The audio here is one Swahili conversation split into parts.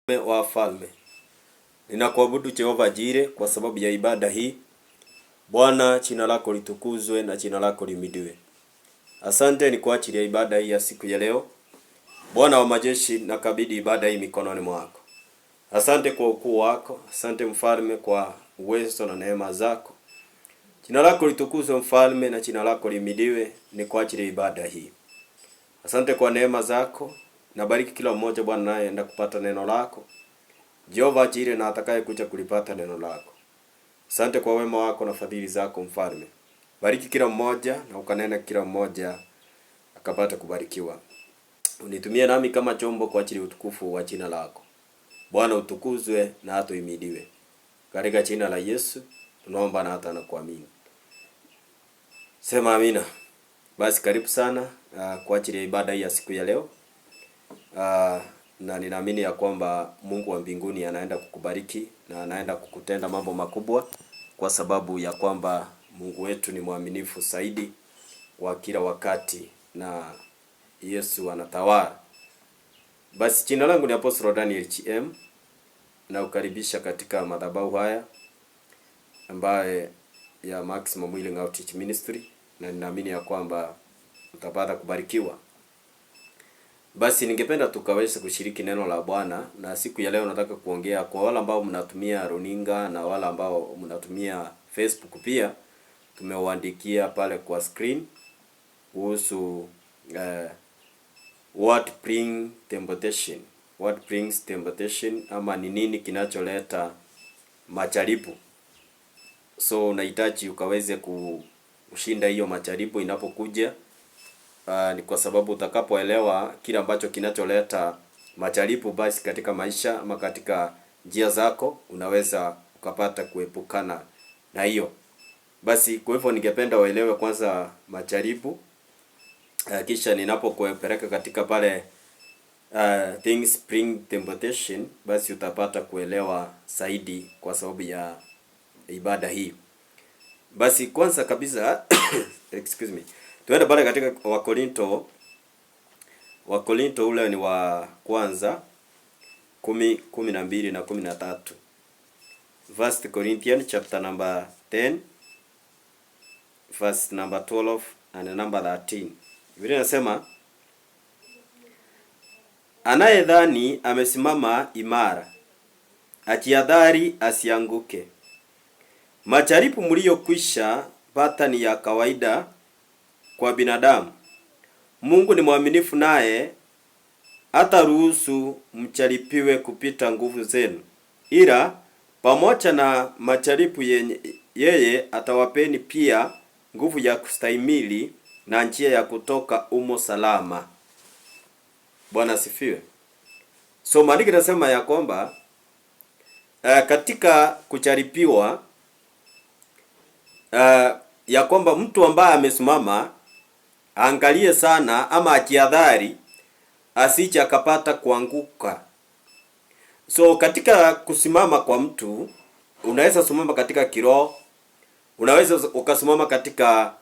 Wa falme. Ninakuabudu Jehova Jire kwa sababu ya ibada hii. Bwana, jina lako litukuzwe na jina lako limidiwe. Asante ni kwa ajili ya ibada hii ya siku ya leo. Bwana wa majeshi, nakabidhi ibada hii mikononi mwako. Asante kwa ukuu wako, asante mfalme kwa uwezo na neema zako. Jina lako litukuzwe mfalme na jina lako limidiwe ni kwa ajili ya ibada hii. Asante kwa neema zako. Nabariki kila mmoja Bwana naye enda kupata neno lako. Jehova Jire na atakaye kuja kulipata neno lako. Asante kwa wema wako na fadhili zako mfalme. Bariki kila mmoja na ukanena kila mmoja akapata kubarikiwa. Unitumie nami kama chombo kwa ajili utukufu wa jina lako. Bwana utukuzwe na hata uhimidiwe. Katika jina la Yesu tunaomba na hata na kuamini. Sema amina. Basi karibu sana kwa ajili ya ibada hii ya siku ya leo. Na ninaamini ya kwamba Mungu wa mbinguni anaenda kukubariki na anaenda kukutenda mambo makubwa, kwa sababu ya kwamba Mungu wetu ni mwaminifu zaidi wa kila wakati na Yesu anatawala. Basi jina langu ni Apostle Daniel HM, na ukaribisha katika madhabahu haya ambaye ya Maximum Healing Outreach Ministry, na ninaamini ya kwamba utapata kubarikiwa. Basi ningependa tukaweze kushiriki neno la Bwana, na siku ya leo nataka kuongea kwa wale ambao mnatumia runinga na wale ambao mnatumia Facebook pia. Tumewaandikia pale kwa screen kuhusu what brings temptation, ama ni nini kinacholeta majaribu. So unahitaji ukaweze kushinda hiyo majaribu inapokuja. Ni kwa sababu utakapoelewa kile ambacho kinacholeta majaribu basi katika maisha ama katika njia zako, unaweza ukapata kuepukana na hiyo. Basi kwa hivyo ningependa waelewe kwanza majaribu, kisha ninapokupeleka katika pale things bring temptation, basi utapata kuelewa zaidi kwa sababu ya ibada hii. Basi kwanza kabisa excuse me. Tuende pale katika Wakorinto ule ni wa kwanza 10:12 na 13. First Corinthians chapter number 10 verse number 12 and number 13. Biblia inasema, anayedhani amesimama imara akihadhari asianguke. Majaribu mliyokwisha pata ni ya kawaida kwa binadamu. Mungu ni mwaminifu, naye hataruhusu mjaribiwe kupita nguvu zenu, ila pamoja na majaribu yeye atawapeni pia nguvu ya kustahimili na njia ya kutoka umo salama. Bwana asifiwe. So maandiko yanasema ya kwamba katika kujaribiwa ya kwamba mtu ambaye amesimama angalie sana ama akihadhari asije akapata kuanguka. So katika kusimama kwa mtu, unaweza simama katika kiroho, unaweza ukasimama katika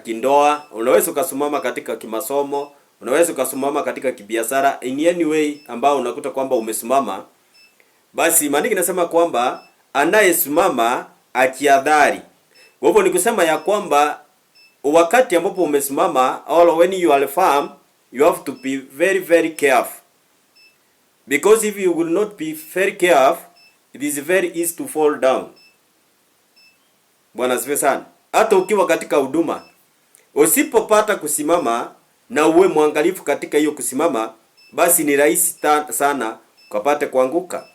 kindoa, unaweza ukasimama katika kimasomo, unaweza ukasimama katika kibiashara, in any way ambao unakuta kwamba umesimama. Basi maandiko inasema kwamba anayesimama akihadhari. Kwa hivyo ni kusema ya kwamba wakati ambapo umesimama, or when you are firm, you have to be very very careful, because if you will not be very careful, it is very easy to fall down. Bwana asifiwe sana. Hata ukiwa katika huduma, usipopata kusimama na uwe mwangalifu katika hiyo kusimama, basi ni rahisi sana ukapate kuanguka.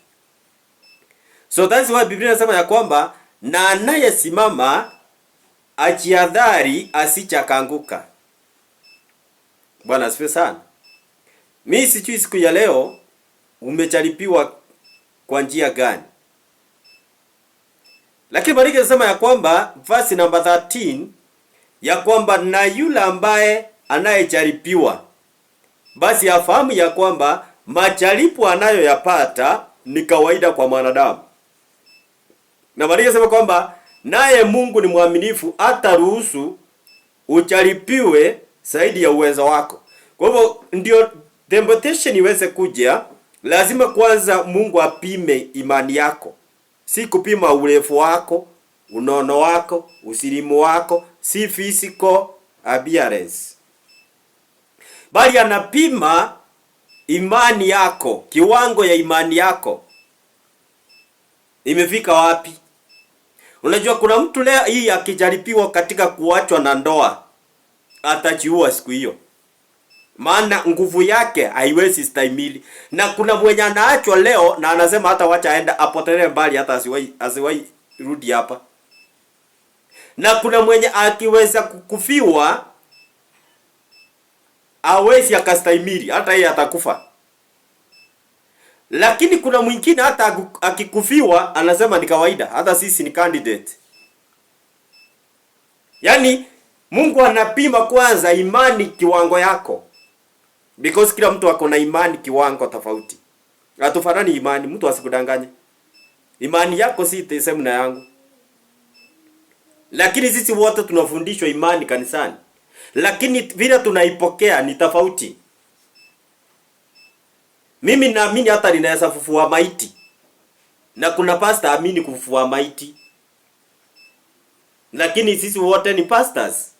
So that's why Biblia inasema ya kwamba na anayesimama ajihadhari asije akaanguka. Bwana asifiwe sana. Mimi sijui siku ya leo umejaribiwa kwa njia gani, lakini Biblia inasema ya kwamba verse number 13 ya kwamba na yule ambaye anayejaribiwa basi afahamu ya kwamba majaribu anayoyapata ni kawaida kwa mwanadamu. Na Biblia inasema kwamba naye Mungu ni mwaminifu, hataruhusu ujaribiwe zaidi ya uwezo wako. Kwa hivyo ndio temptation iweze kuja, Lazima kwanza Mungu apime imani yako, si kupima urefu wako, unono wako, usilimu wako, si physical appearance, bali anapima imani yako, kiwango ya imani yako imefika wapi. Unajua kuna mtu leo hii akijaribiwa katika kuachwa na ndoa atajiua siku hiyo, maana nguvu yake haiwezi stahimili. Na kuna mwenye anaachwa leo na anasema hata wacha aenda apotelee mbali, hata asiwahi rudi hapa. Na kuna mwenye akiweza kukufiwa hawezi akastahimili, hata yeye atakufa. Lakini kuna mwingine hata akikufiwa anasema ni kawaida, hata sisi ni candidate. Yaani Mungu anapima kwanza imani kiwango yako, because kila mtu ako na imani kiwango tofauti. Hatufanani imani, mtu asikudanganye. Imani yako si the same na yangu. Lakini sisi wote tunafundishwa imani kanisani, lakini vile tunaipokea ni tofauti. Mimi naamini hata ninaweza kufufua maiti, na kuna pastor amini kufufua maiti, lakini sisi wote ni pastors.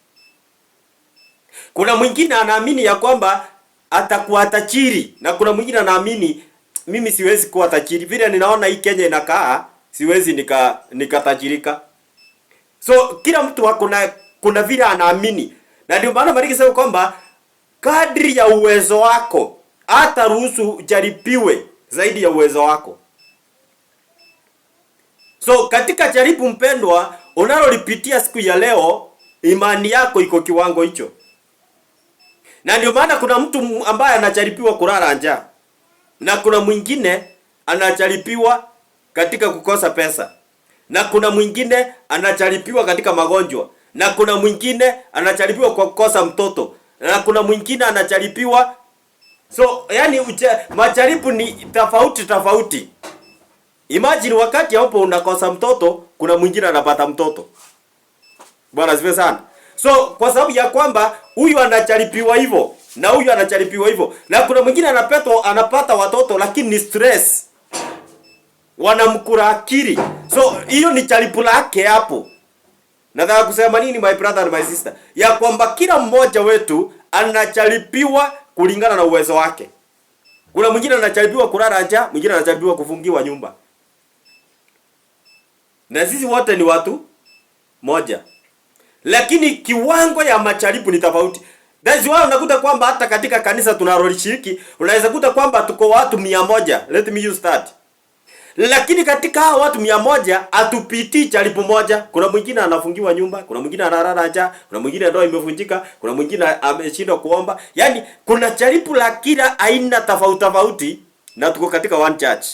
Kuna mwingine anaamini ya kwamba atakuwa tajiri, na kuna mwingine anaamini mimi siwezi kuwa tajiri, vile ninaona hii Kenya inakaa siwezi nikatajirika. So kila mtu kuna vile anaamini, na ndio maana Mariki sema kwamba kadri ya uwezo wako hata ruhusu jaribiwe zaidi ya uwezo wako. So katika jaribu mpendwa unalolipitia siku ya leo, imani yako iko kiwango hicho. Na ndio maana kuna mtu ambaye anajaribiwa kulala njaa, na kuna mwingine anajaribiwa katika kukosa pesa, na kuna mwingine anajaribiwa katika magonjwa, na kuna mwingine anajaribiwa kwa kukosa mtoto, na kuna mwingine anajaribiwa. So yani majaribu ni tofauti. Imagine wakati hapo unakosa mtoto, kuna mwingine anapata mtoto. Bwana asifiwe sana. So kwa sababu ya kwamba huyu anajaribiwa hivyo na huyu anajaribiwa hivyo, na kuna mwingine anapata watoto lakini ni stress, wanamkura akili. So hiyo ni jaribu lake hapo. Nataka kusema nini my brother and my sister? Ya kwamba kila mmoja wetu anajaribiwa kulingana na uwezo wake. Kuna mwingine anajaribiwa kulala njaa, mwingine anajaribiwa kufungiwa nyumba. Na sisi wote ni watu moja, lakini kiwango ya majaribu ni tofauti. That's why unakuta kwamba hata katika kanisa tunalolishiriki unaweza kuta kwamba tuko watu 100. Let me use that. Lakini katika hao watu 100 atupitii jaribu moja. Kuna mwingine anafungiwa nyumba, kuna mwingine analala njaa, kuna mwingine ndoa imevunjika, kuna mwingine ameshindwa kuomba. Yaani kuna jaribu la kila aina tofauti, na tuko katika one church.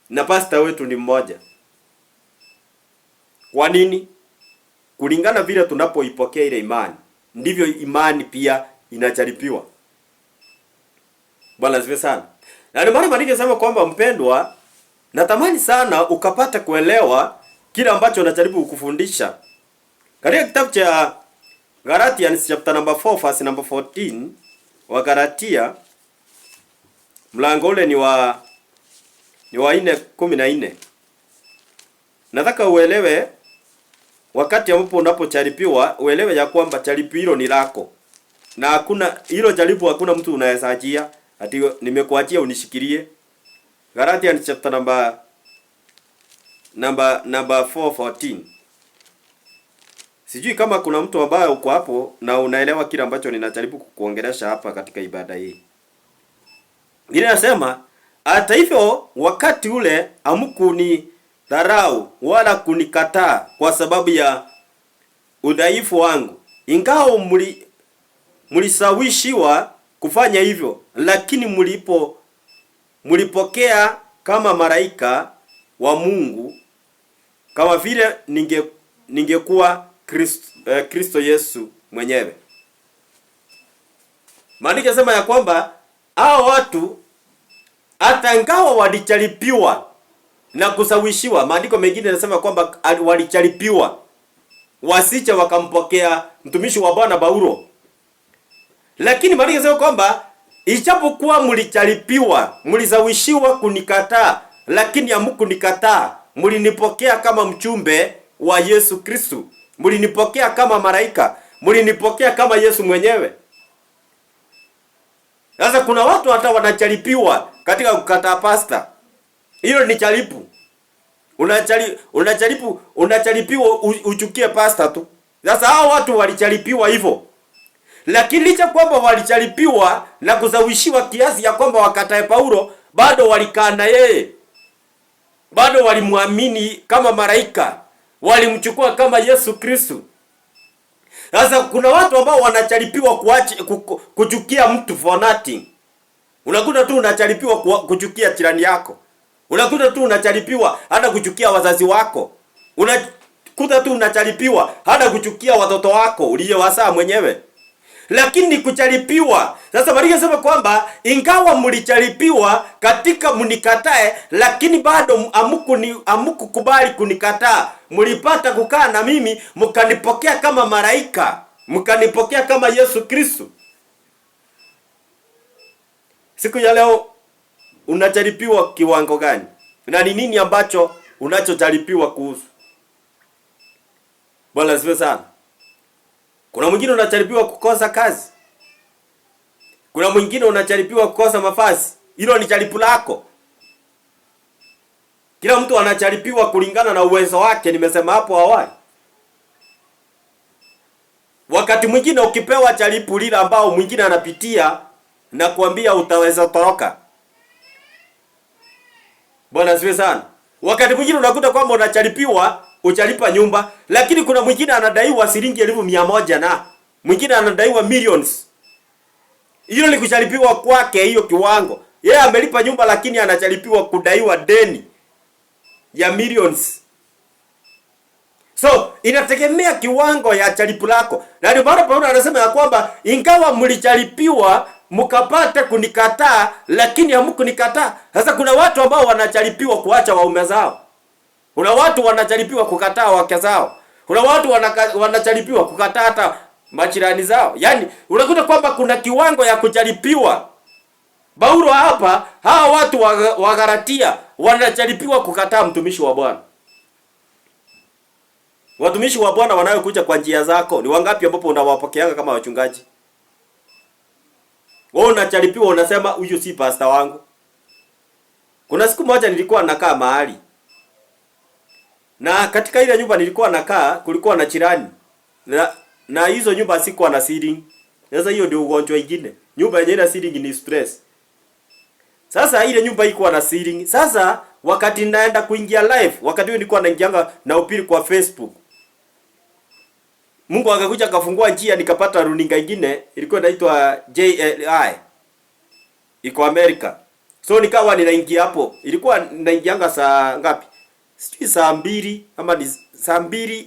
Na pastor wetu ni mmoja. Kwa nini? Kulingana vile tunapoipokea ile imani, ndivyo imani pia inajaribiwa. Bwana asifiwe sana. Na ndio maana Maandiko yanasema kwamba mpendwa, natamani sana ukapata kuelewa kile ambacho najaribu kukufundisha. Katika kitabu cha Galatians chapter number 4 verse number 14, wa Galatia mlango ule ni wa 4:14. Nataka uelewe wakati ambapo unapojaribiwa, uelewe ya kwamba jaribu hilo ni lako. Na hakuna hilo jaribu, hakuna mtu unaweza ajia ati nimekuachia unishikilie. Galatians chapter number 4:14. Sijui kama kuna mtu ambaye uko hapo na unaelewa kile ambacho ninajaribu kukuongelesha hapa katika ibada hii. Biblia inasema, hata hivyo wakati ule hamkuni dharau wala kunikataa kwa sababu ya udhaifu wangu. Ingawa mlisawishiwa kufanya hivyo, lakini mlipokea kama malaika wa Mungu, kama vile ningekuwa Kristo Yesu mwenyewe. Maandiko yanasema ya kwamba hao watu hata ingawa walijaribiwa na kusawishiwa, maandiko mengine yanasema kwamba walijaribiwa wasije wakampokea mtumishi wa Bwana Paulo. Lakini maandiko yanasema kwamba ijapokuwa mlijaribiwa, mlizawishiwa kunikataa, lakini hamkunikataa. Mlinipokea kama mchumbe wa Yesu Kristo. Mlinipokea kama malaika. Mlinipokea kama Yesu mwenyewe. Sasa kuna watu hata wanajaribiwa katika kukataa pasta. Hilo ni jaribu. Unajaribiwa uchukie pasta tu. Sasa hao watu walijaribiwa hivyo. Lakini licha kwamba walijaribiwa na kuzawishiwa kiasi ya kwamba wakatae Paulo, bado walikaa na yeye. Bado walimwamini kama malaika. Walimchukua kama Yesu Kristo. Sasa kuna watu ambao wanajaribiwa kuchukia mtu for nothing. Unakuta tu unajaribiwa kuchukia jirani yako. Unakuta tu unajaribiwa hata kuchukia wazazi wako. Unakuta tu unajaribiwa hata kuchukia watoto wako uliyowazaa mwenyewe. Lakini kujaribiwa. Sasa Maria anasema kwamba ingawa mlijaribiwa katika mnikatae, lakini bado hamkukubali kunikataa. Mlipata kukaa na mimi, mkanipokea kama malaika, mkanipokea kama Yesu Kristo. Siku ya leo unajaribiwa kiwango gani? Na ni nini ambacho unachojaribiwa kuhusu? Bwana asifiwe sana. Kuna mwingine unajaribiwa kukosa kazi. Kuna mwingine unajaribiwa kukosa mavazi. Hilo ni jaribu lako. Kila mtu anajaribiwa kulingana na uwezo wake, nimesema hapo awali. Wakati mwingine ukipewa jaribu lile ambao mwingine anapitia na kuambia utaweza toroka. Bwana asifiwe sana. Wakati mwingine unakuta kwamba unajaribiwa ujalipa nyumba, lakini kuna mwingine anadaiwa shilingi 100,000 na mwingine anadaiwa millions. Hilo ni kujaribiwa kwake hiyo kiwango. Yeye amelipa nyumba lakini anajaribiwa kudaiwa deni ya millions. So, inategemea kiwango ya jaribu lako. Na ndio maana Paulo anasema ya kwamba ingawa mlijaribiwa mkapata kunikataa, lakini hamkunikataa. Sasa kuna watu ambao wanajaribiwa kuacha waume zao. Kuna watu wanajaribiwa kukataa wake zao. Kuna watu wanajaribiwa kukataa hata majirani zao. Yaani unakuta kwamba kuna kiwango ya kujaribiwa. Paulo hapa, hawa watu wa Galatia wanajaribiwa kukataa mtumishi wa Bwana. Watumishi wa Bwana wanayokuja kwa njia zako, ni wangapi ambapo unawapokeanga kama wachungaji? Wewe unajaribiwa, unasema huyu si pastor wangu. Kuna siku moja nilikuwa nakaa mahali. Na katika ile nyumba nilikuwa nakaa, kulikuwa na jirani. Na hizo nyumba sikuwa na ceiling. Sasa hiyo ndio ugonjwa mwingine. Nyumba yenye ina ceiling ni stress. Sasa ile nyumba iko na ceiling. Sasa wakati naenda kuingia live, wakati huo nilikuwa naingianga na upili kwa Facebook. Mungu akakuja akafungua njia, nikapata runinga nyingine ilikuwa inaitwa JLI. Iko America. So nikawa ninaingia hapo. Ilikuwa naingianga saa ngapi? Sijui saa 2 ama ni saa 2,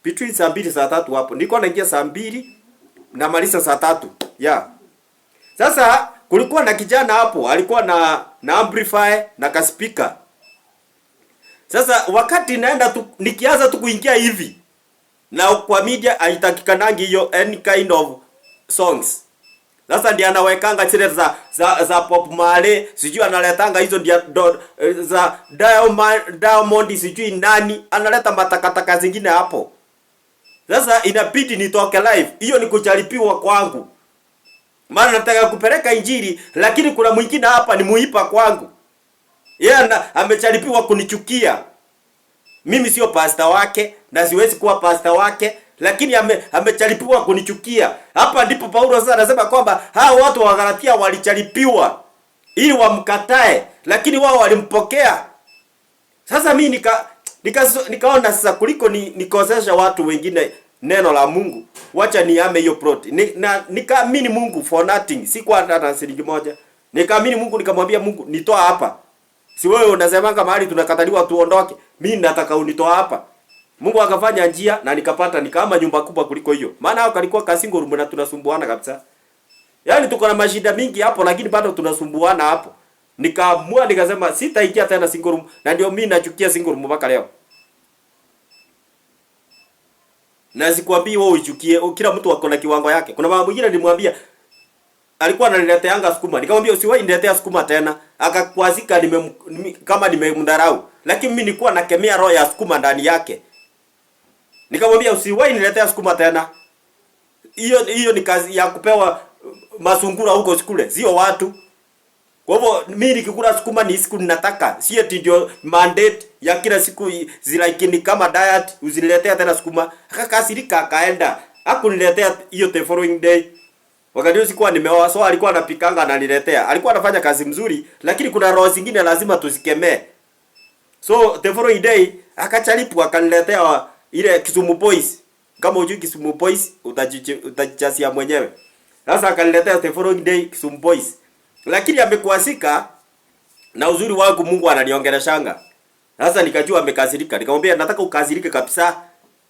between saa 2 saa 3 hapo. Nilikuwa naingia saa 2 na maliza saa 3. Yeah. Sasa kulikuwa na kijana hapo, alikuwa na amplifier na ka speaker. Sasa wakati naenda tu nikianza tu kuingia hivi, na kwa media haitakikanangi hiyo any kind of songs. Sasa ndiye anawekanga zile za Pop Marley, sijui analetanga hizo ndia za Diamond sijui nani, analeta matakataka zingine hapo. Sasa inabidi nitoke live. Hiyo ni kujaribiwa kwangu. Maana nataka kupeleka injili, lakini kuna mwingine hapa ni muipa kwangu. Yeye amejaribiwa kunichukia. Mimi sio pastor wake na siwezi kuwa pastor wake, lakini amejaribiwa kunichukia. Hapa ndipo Paulo sasa anasema kwamba hao watu wa Galatia walijaribiwa ili wamkatae, lakini wao walimpokea. Sasa mimi nikaona sasa kuliko nikosesha watu wengine neno la Mungu, wacha niame hiyo plot. Nikaamini Mungu for nothing. Si kwa hata shilingi moja. Nikaamini Mungu, nikamwambia Mungu, nitoa hapa. Si wewe unasemanga mahali tunakataliwa tuondoke. Mimi nataka unitoa hapa. Mungu akafanya njia na nikapata nikaama nyumba kubwa kuliko hiyo. Maana hao kalikuwa ka single room na tunasumbuana kabisa. Yaani tuko na mashida mingi hapo, lakini bado tunasumbuana hapo. Nikaamua nikasema sitaingia tena single room, na ndio mimi nachukia single room mpaka leo. Na sikwambii wewe uchukie, kila mtu ako na kiwango yake. Kuna mama mwingine nilimwambia alikuwa ananileteanga sukuma. Nikamwambia usiwahi niletea sukuma tena. Akakwazika kama nimemdharau. Lakini mimi nilikuwa nakemea roho ya sukuma ndani yake. Nikamwambia usiwahi niletea sukuma tena. Hiyo ni kazi ya kupewa masungura huko shule, sio watu. Kwa hivyo mimi nikikula sukuma ni siku ninataka. Si eti ndio mandate ya kila siku zilakini kama diet usiniletea tena sukuma. Akakasirika akaenda. Hakuniletea hiyo the following day. Wakati huo sikuwa nimeoa, so alikuwa anapikanga ananiletea. Alikuwa anafanya kazi mzuri, lakini kuna roho zingine lazima tusikemee. So the following day akachalipu akaniletea ile Kisumu Boys. Kama hujui Kisumu Boys utajichasia mwenyewe. Sasa akaniletea the following day Kisumu Boys. Lakini amekuasika na uzuri wangu Mungu ananiongeleshanga. Sasa nikajua amekasirika. Nikamwambia nataka ukasirike kabisa.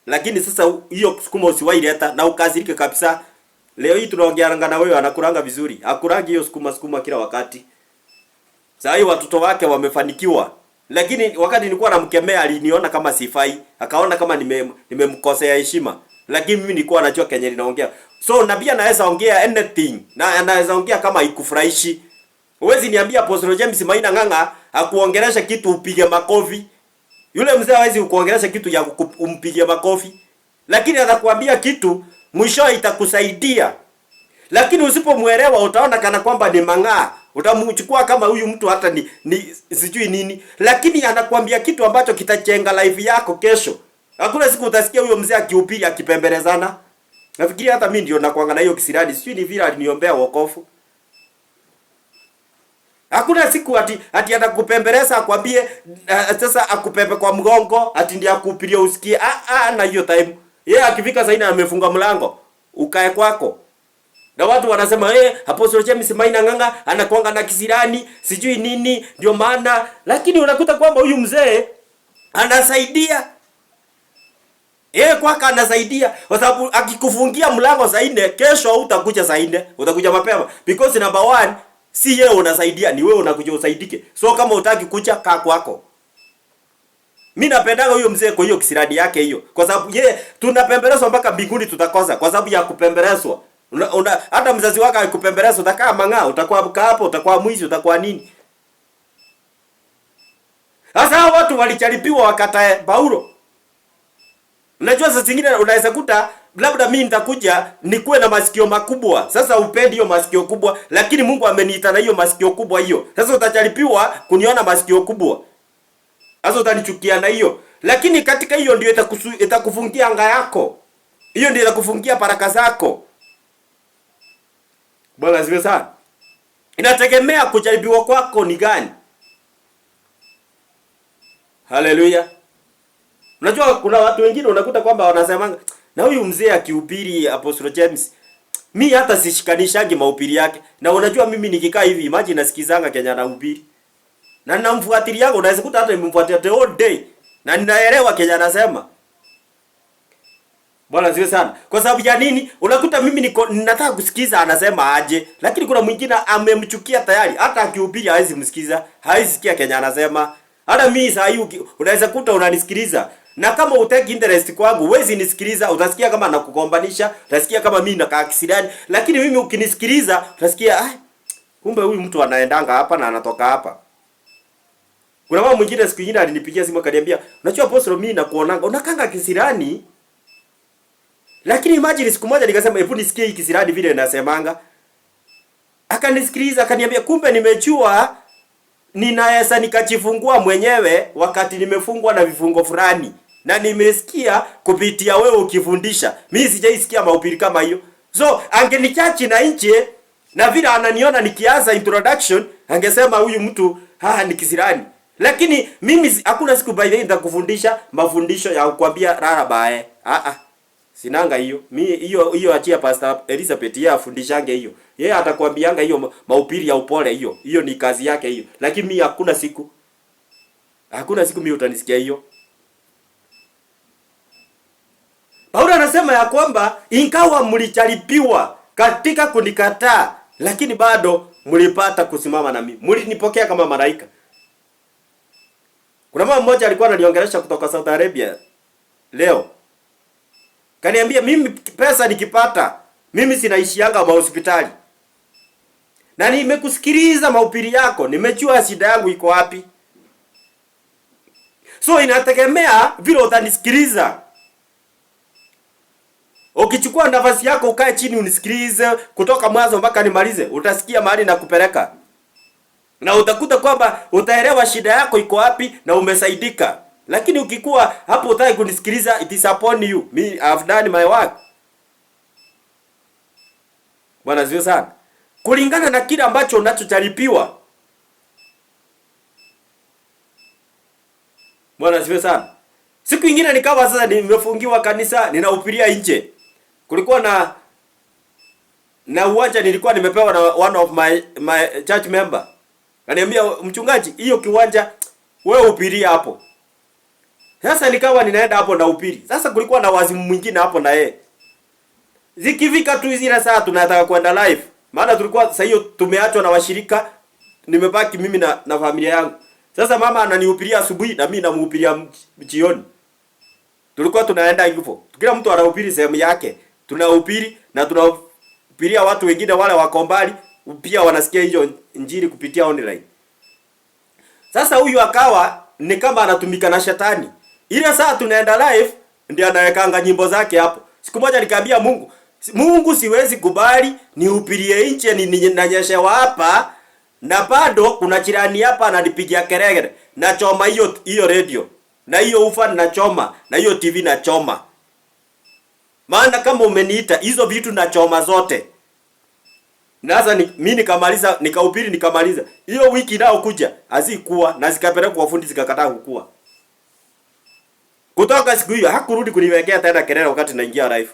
Lakini sasa hiyo sukuma usiwahi leta na ukasirike kabisa. Leo hii tunaongeanga na wewe anakuranga vizuri. Hakurangi hiyo sukuma kila wakati. Sasa hiyo watoto wake wamefanikiwa. Lakini wakati nilikuwa namkemea aliniona kama sifai, akaona kama nimemkosea heshima. Lakini mimi nilikuwa najua Kenya ninaongea. So nabii anaweza ongea anything na anaweza ongea kama ikufurahishi. Huwezi niambia Apostle James Maina Ng'ang'a akuongelesha kitu upige makofi. Yule mzee hawezi kuongelesha kitu ya kumpige makofi. Lakini atakwambia kitu mwisho itakusaidia. Lakini usipomuelewa utaona kana kwamba ni mang'aa. Utamchukua kama huyu mtu hata ni sijui nini. Lakini anakuambia kitu ambacho kitachenga life yako kesho. Hakuna siku utasikia huyo mzee akihubiri akipembelezana. Nafikiri hata mimi ndio nakuanga na hiyo kisirani. Sijui ni vile aliniombea wokovu. Hakuna siku ati atakupembeleza akwambie sasa akupepe kwa mgongo ati ndiye akuhubiria usikie. Na hiyo time. Yeye akifika sasa ina amefunga mlango. Ukae kwako. Na watu wanasema Apostle James Maina Ng'ang'a anakuanga na kisirani, sijui nini, ndio maana. Lakini unakuta kwamba huyu mzee anasaidia. Kwaka anasaidia. Kwa sababu akikufungia mlango saa 4, kesho utakuja saa 4, utakuja mapema. Because number 1, si yeye unasaidia, ni wewe unakuja usaidike. So kama utaki kuja kaa kwako. Mimi napendaga huyo mzee kwa hiyo kisirani yake hiyo. Kwa sababu yeye tunapembelezwa mpaka mbinguni tutakosa kwa sababu ya kupembelezwa. Hata mzazi wako akikupembeleza utakaa mang'aa, utakuwa hapo, utakuwa mwizi, utakuwa nini? Sasa hao watu walicharipiwa wakatae Paulo. Unajua sasa zingine unaweza kuta labda mimi nitakuja nikuwe na masikio makubwa. Sasa upendi hiyo masikio kubwa, lakini Mungu ameniita na hiyo masikio kubwa hiyo. Sasa utacharipiwa kuniona masikio kubwa. Sasa utanichukia na hiyo. Lakini katika hiyo ndio itakufungia anga yako. Hiyo ndio itakufungia baraka zako. Bwana asifiwe sana. Inategemea kujaribiwa kwako ni gani. Haleluya. Unajua kuna watu wengine unakuta kwamba wanasema na huyu mzee akihubiri Apostle James, mimi hata sishikanishaji mahubiri yake. Na unajua mimi nikikaa hivi imagine nasikizanga Kenya na hubiri. Na ninamfuatilia, unaweza kuta hata nimemfuatilia the whole day. Na ninaelewa Kenya anasema. Bwana asifiwe sana. Kwa sababu ya nini? Unakuta mimi ninataka kusikiza anasema aje, lakini kuna mwingine amemchukia tayari. Hata akihubiri hawezi msikiza, hawezi sikia Kenya anasema. Hata mimi saa hii unaweza kuta unanisikiliza. Na kama utaki interest kwangu, huwezi nisikiliza, utasikia kama nakugombanisha, utasikia kama mimi nakaa kisirani, lakini mimi ukinisikiliza, utasikia kumbe huyu mtu anaendanga hapa na anatoka hapa. Kuna mama mwingine siku nyingine alinipigia simu akaniambia, "Unajua Apostle mimi nakuonanga, unakanga kisirani." Lakini imagine siku moja nikasema hebu nisikie hii kisirani vile nasemanga. Akanisikiliza akaniambia kumbe nimejua ninaweza nikajifungua mwenyewe wakati nimefungwa na vifungo fulani. Na nimesikia kupitia wewe ukifundisha. Mimi sijaisikia mahubiri kama hiyo. So angenichachi na nje na vile ananiona nikianza introduction angesema huyu mtu ni kisirani. Lakini mimi hakuna siku by the way nitakufundisha mafundisho ya kukwambia rara bae. Sinanga hiyo. Mimi hiyo achia Pastor Elizabeth yeye afundishange hiyo. Yeye atakwambianga hiyo mahubiri ya upole hiyo. Hiyo ni kazi yake hiyo. Lakini mimi hakuna siku mimi utanisikia hiyo. Paulo anasema ya kwamba ingawa mlijaribiwa katika kunikataa, lakini bado mlipata kusimama na mimi. Mlinipokea kama malaika. Kuna mama mmoja alikuwa ananiongelesha kutoka Saudi Arabia leo. Kaniambia mimi pesa nikipata, mimi sinaishianga hospitali. Na nimekusikiliza mahubiri yako, nimejua shida yangu iko wapi. So inategemea vile utanisikiliza. Ukichukua nafasi yako ukae chini unisikilize kutoka mwanzo mpaka nimalize, utasikia mahali na kupeleka. Na utakuta kwamba utaelewa shida yako iko wapi na umesaidika. Lakini ukikuwa hapo utaki kunisikiliza, it is upon you. Me, I have done my work. Bwana zio sana. Kulingana na kile ambacho unachojaribiwa. Bwana zio sana. Siku nyingine nikawa sasa nimefungiwa kanisa, ninahubiria nje. Kulikuwa na uwanja nilikuwa nimepewa na one of my church member. Ananiambia, mchungaji, hiyo kiwanja wewe uhubiria hapo. Sasa nikawa ninaenda hapo na uhubiri. Sasa kulikuwa na wazimu mwingine hapo na yeye. Zikifika tu zile saa tunataka kwenda live. Maana tulikuwa sasa hiyo tumeachwa na washirika, nimebaki mimi na familia yangu. Sasa mama ananihubiria asubuhi na mimi namhubiria jioni. Tulikuwa tunaenda hivyo. Kila mtu anahubiri sehemu yake. Tunahubiri na tunahubiria watu wengine wale wako mbali pia wanasikia hiyo injili kupitia online. Sasa huyu akawa ni kama anatumika na shetani. Ile saa tunaenda live ndio anawekanga nyimbo zake hapo. Siku moja nikamwambia Mungu siwezi kubali nihubirie nje ninanyeshewa hapa na bado kuna jirani hapa ananipigia kelele. Nachoma hiyo radio. Na hiyo ufa nachoma, na hiyo TV nachoma. Maana kama umeniita hizo vitu nachoma zote. Sasa mimi nikamaliza, nikahubiri nikamaliza. Hiyo wiki nao kuja hazikuwa na zikapeleka kwa fundi zikakataa kukua. Kutoka siku hiyo hakurudi kuniwekea tena kelele wakati naingia live.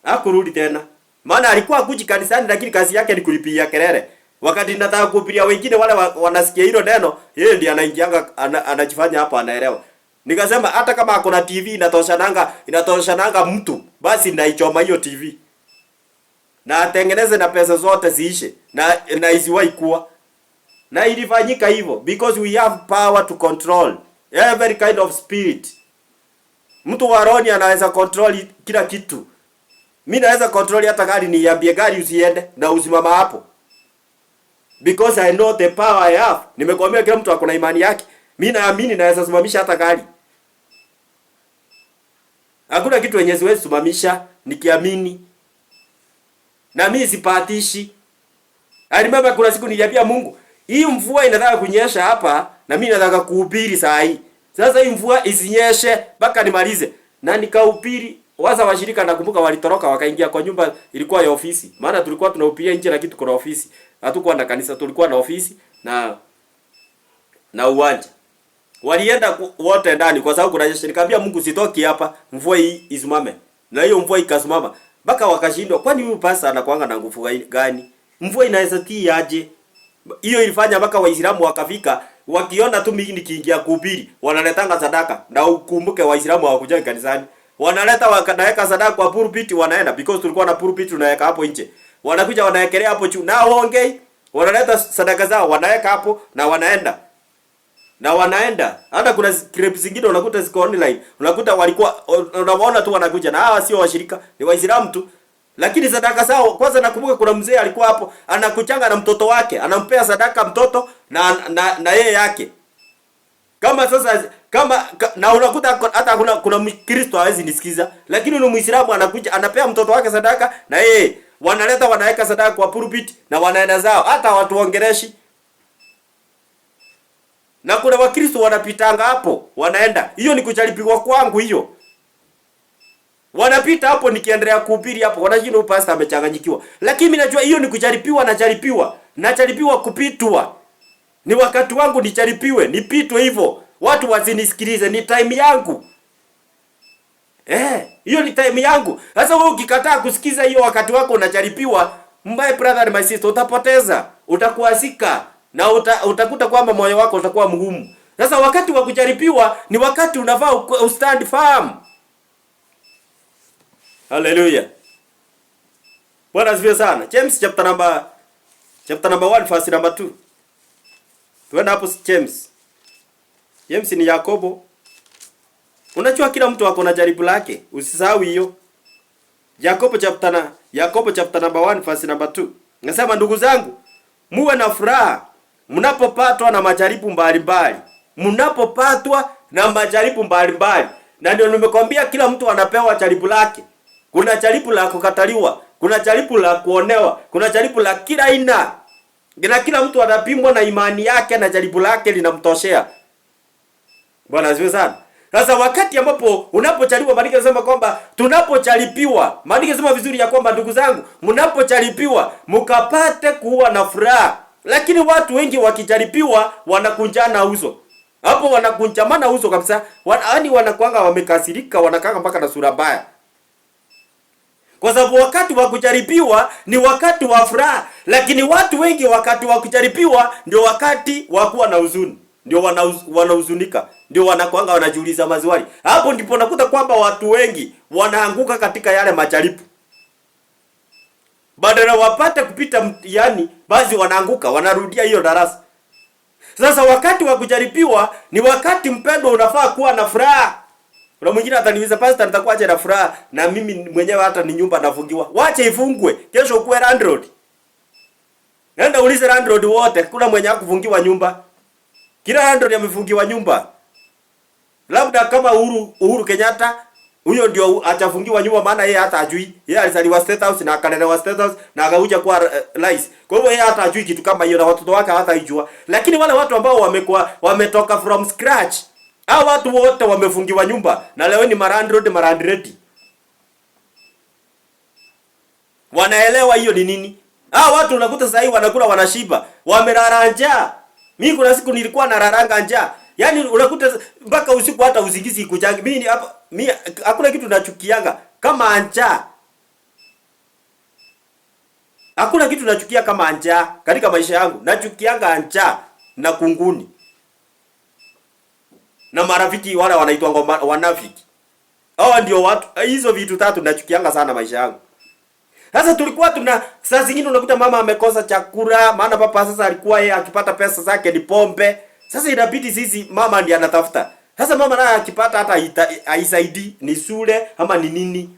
Hakurudi tena. Maana alikuwa kuji kanisani lakini kazi yake ni kulipigia kelele. Wakati nataka kuhubiria wengine wale wanasikia hilo neno, yeye ndiye anaingianga anajifanya hapa anaelewa. Nikasema hata kama akona TV inatoshananga mtu, basi naichoma hiyo TV. Na atengeneze na pesa zote ziishe na isiwahi kuwa. Na ilifanyika hivyo because we have power to control every kind of spirit. Mtu wa roho anaweza control kila kitu. Mimi naweza control hata gari, niambie gari usiende na usimama hapo. Because I know the power I have. Nimekwambia kila mtu akona imani yake. Mimi naamini naweza simamisha hata gari. Hakuna kitu yenye siwezi simamisha nikiamini. Na mimi sipatishi. Alimama kuna siku niliambia Mungu, hii mvua inataka kunyesha hapa na mimi nataka kuhubiri saa hii. Sasa hii mvua isinyeshe mpaka nimalize. Na nikahubiri. Waza washirika nakumbuka walitoroka wakaingia kwa nyumba ilikuwa ya ofisi. Maana tulikuwa tunahubiria nje na kitu kuna ofisi. Hatukuwa na kanisa, tulikuwa na ofisi na uwanja. Walienda wote ndani kwa sababu kuna jeshi. Nikamwambia Mungu sitoki hapa, mvua hii isimame. Na hiyo mvua ikasimama. Mpaka wakashindwa, kwani huyu pasta anakuanga na nguvu gani? Mvua inaweza tii aje? Hiyo ilifanya mpaka Waislamu wakafika, wakiona tu mimi nikiingia kuhubiri, wanaletanga sadaka. Na ukumbuke Waislamu hawakuja kanisani. Wanaleta wanaweka sadaka kwa pulpit wanaenda because tulikuwa na pulpit tunaweka hapo nje. Wanakuja wanaekelea hapo juu. Na waongei, wanaleta sadaka zao, wanaweka hapo na wanaenda. Na wanaenda. Hata kuna clips zingine unakuta ziko online. Unakuta walikuwa unaona tu wanakuja na hawa sio washirika, ni Waislamu tu. Lakini sadaka zao kwanza nakumbuka kuna mzee alikuwa hapo anakuchanga na mtoto wake, anampea sadaka mtoto na yeye yake. Kama sasa na unakuta hata kuna Mkristo hawezi nisikiza, lakini ni Muislamu anakuja anapea mtoto wake sadaka na yeye wanaleta wanaweka sadaka kwa pulpit na wanaenda zao, hata watu waongereshi. Na kuna Wakristo wanapitanga hapo, wanaenda. Hiyo ni kujaribiwa kwangu hiyo. Wanapita hapo nikiendelea kuhubiri hapo, wanajua pastor amechanganyikiwa. Lakini mimi najua hiyo ni kujaribiwa najaribiwa kupitwa. Ni wakati wangu nijaribiwe, nipitwe hivyo. Watu wasinisikilize, ni time yangu. Hiyo ni time yangu. Sasa wewe ukikataa kusikiza hiyo wakati wako unajaribiwa, my brother and my sister, utapoteza, utakuasika na utakuta kwamba moyo wako utakuwa mgumu. Sasa wakati wa kujaribiwa ni wakati unafaa ustand firm. Hallelujah. Bwana asifiwe sana. James chapter number 1 verse number 2. Tuenda hapo James. James ni Yakobo. Unajua kila mtu ako na jaribu lake. Usisahau hiyo. Yakobo chapter number 1 verse number 2. Nasema ndugu zangu, muwe na furaha mnapopatwa na majaribu mbalimbali. Mnapopatwa na majaribu mbalimbali. Na ndio nimekwambia kila mtu anapewa jaribu lake. Kuna jaribu la kukataliwa, kuna jaribu la kuonewa, kuna jaribu la kila aina. Na kila mtu anapimwa na imani yake na jaribu lake linamtoshea. Bwana asifiwe sana. Sasa wakati ambapo unapojaribiwa, maandiko yanasema kwamba tunapojaribiwa, maandiko yanasema vizuri ya kwamba ndugu zangu, mnapojaribiwa mkapate kuwa na furaha. Lakini watu wengi wakijaribiwa wanakunjana uso. Hapo wanakunjamana uso kabisa. Yaani wanakuanga wamekasirika, wanakanga mpaka na sura mbaya. Kwa sababu wakati wa kujaribiwa ni wakati wa furaha, lakini watu wengi wakati wa kujaribiwa ndio wakati wa kuwa na huzuni. Ndio wanahuzunika. Ndio wanakuanga wanajiuliza maswali. Hapo ndipo nakuta kwamba watu wengi wanaanguka katika yale majaribu. Badala wapate kupita mtihani, basi wanaanguka, wanarudia hiyo darasa. Sasa wakati wa kujaribiwa ni wakati mpendo unafaa kuwa na furaha. Kuna mwingine ataniuliza, pastor, nitakuaje na furaha na mimi mwenyewe hata ni nyumba nafungiwa? Wache ifungwe, kesho ukuwe landlord. Nenda ulize landlord wote, kuna mwenye hakufungiwa nyumba. Kila landlord amefungiwa nyumba. Labda kama Uhuru Kenyatta, huyo ndio atafungiwa nyumba, maana yeye hata ajui. Yeye alizaliwa State House na akalelewa State House na akakuja kuwa rais. Kwa hivyo yeye hata ajui kitu kama hiyo na watoto wake hata ijua. Lakini wale watu ambao wametoka from scratch, hao watu wote wamefungiwa nyumba na leo ni marandredi. Wanaelewa hiyo ni nini? Hao watu unakuta sasa hivi wanakula wanashiba, wamelala njaa. Mimi kuna siku nilikuwa nararanga njaa. Yaani unakuta mpaka usiku hata usingizi ikujangi. Mimi hakuna kitu nachukianga kama njaa. Hakuna kitu nachukia kama njaa katika maisha yangu. Nachukianga njaa na kunguni. Na marafiki wale wanaitwa wanafiki. Hao ndio watu, hizo vitu tatu nachukianga sana maisha yangu. Sasa tulikuwa saa zingine unakuta mama amekosa chakula, maana papa sasa alikuwa yeye akipata pesa zake ni pombe. Sasa inabidi sisi mama ndiye anatafuta. Sasa mama naye akipata hata haisaidii ni shule ama ni nini.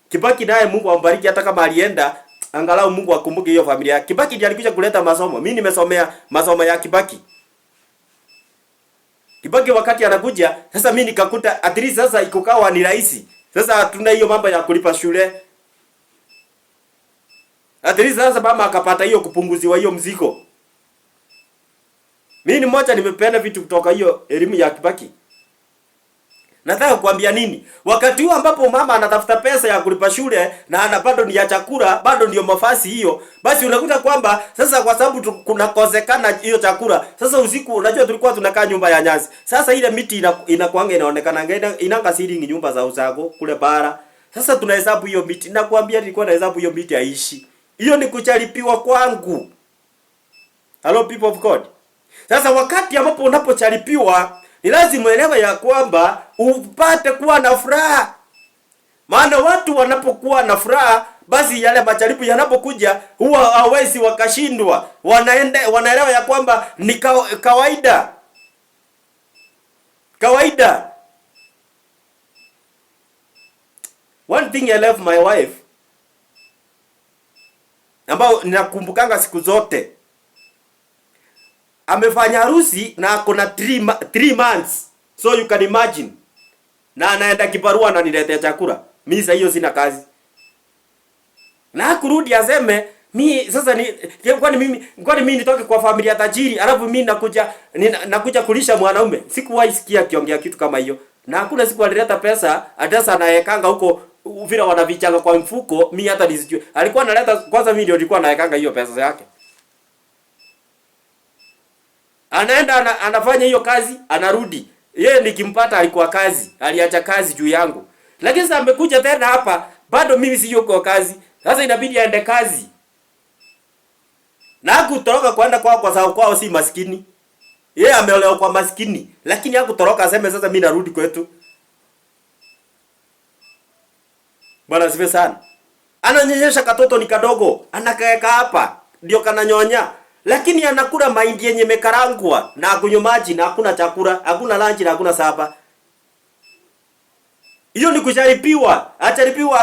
Kibaki naye Mungu ambariki, hata kama alienda angalau Mungu akumbuke hiyo familia. Kibaki ndiye alikuja kuleta masomo. Mimi nimesomea masomo ya Kibaki. Kibaki wakati anakuja, sasa mimi nikakuta at least sasa ikokawa ni rahisi. Sasa tuna hiyo mambo ya kulipa shule. At least sasa mama akapata hiyo kupunguziwa hiyo mzigo. Mimi ni mmoja nimependa vitu kutoka hiyo elimu ya Kibaki. Nataka kuambia nini? Wakati huo ambapo mama anatafuta pesa ya kulipa shule na ana bado ni ya chakula, bado ndio mafasi hiyo, basi unakuta kwamba sasa kwa sababu kunakosekana hiyo chakula, sasa usiku unajua tulikuwa tunakaa nyumba ya nyasi. Sasa ile miti inakuanga inaonekana inanga siringi nyumba za usago kule bara. Sasa tunahesabu hiyo miti. Nakwambia nilikuwa nahesabu hiyo miti haishi. Hiyo ni kuchalipiwa kwangu. Hello people of God. Sasa wakati ambapo unapochalipiwa ni lazima uelewe ya kwamba upate kuwa na furaha. Maana watu wanapokuwa na furaha, basi yale majaribu yanapokuja huwa hawezi wakashindwa. Wanaelewa ya kwamba ni kawaida. Kawaida. One thing I love my wife, ambao ninakumbukanga siku zote, amefanya harusi na kuna 3 months. So you can imagine. Na anaenda kibarua na niletea chakula. Mimi sasa hiyo sina kazi. Na kurudi aseme mimi sasa kwani mimi nitoke kwa familia tajiri alafu mimi nakuja kulisha mwanaume. Sikuwahi sikia akiongea kitu kama hiyo. Na hakuna siku alileta pesa, adasa anaekanga huko vile wanavichanga kwa mfuko, mimi hata nisijue. Alikuwa analeta kwanza, mimi ndio nilikuwa naekanga hiyo pesa yake. Anaenda anafanya hiyo kazi, anarudi. Yeye nikimpata alikuwa kazi, aliacha kazi juu yangu. Lakini sasa amekuja tena hapa, bado mimi sio kwa kazi. Sasa inabidi aende kazi. Na hakutoroka kwenda kwao kwa sababu kwao si maskini. Yeye ameolewa kwa maskini, lakini hakutoroka aseme sasa mimi narudi kwetu. Bwana asifiwe sana. Ananyonyesha katoto ni kadogo, anakaeka hapa, ndio kananyonya. Lakini anakula mahindi yenye mekarangwa na akunywa maji na hakuna chakula, hakuna lunch na hakuna sapa. Hiyo ni kujaribiwa. Ajaribiwa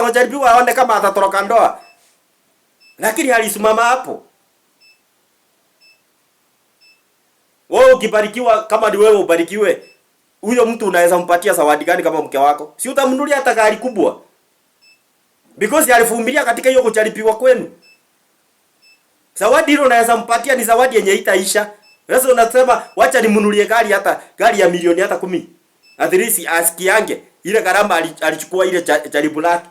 aone kama atatoroka ndoa. Lakini alisimama hapo. Wewe ukibarikiwa, kama ni wewe ubarikiwe, huyo mtu unaweza mpatia zawadi gani kama mke wako? Si utamnunulia hata gari kubwa. Because alivumilia katika hiyo kucharipiwa kwenu. Zawadi hilo unaweza mpatia ni zawadi yenye itaisha. Sasa unasema wacha nimnunulie gari, hata gari ya milioni hata 10. At least asikiange ile gharama alichukua ile jaribu lake.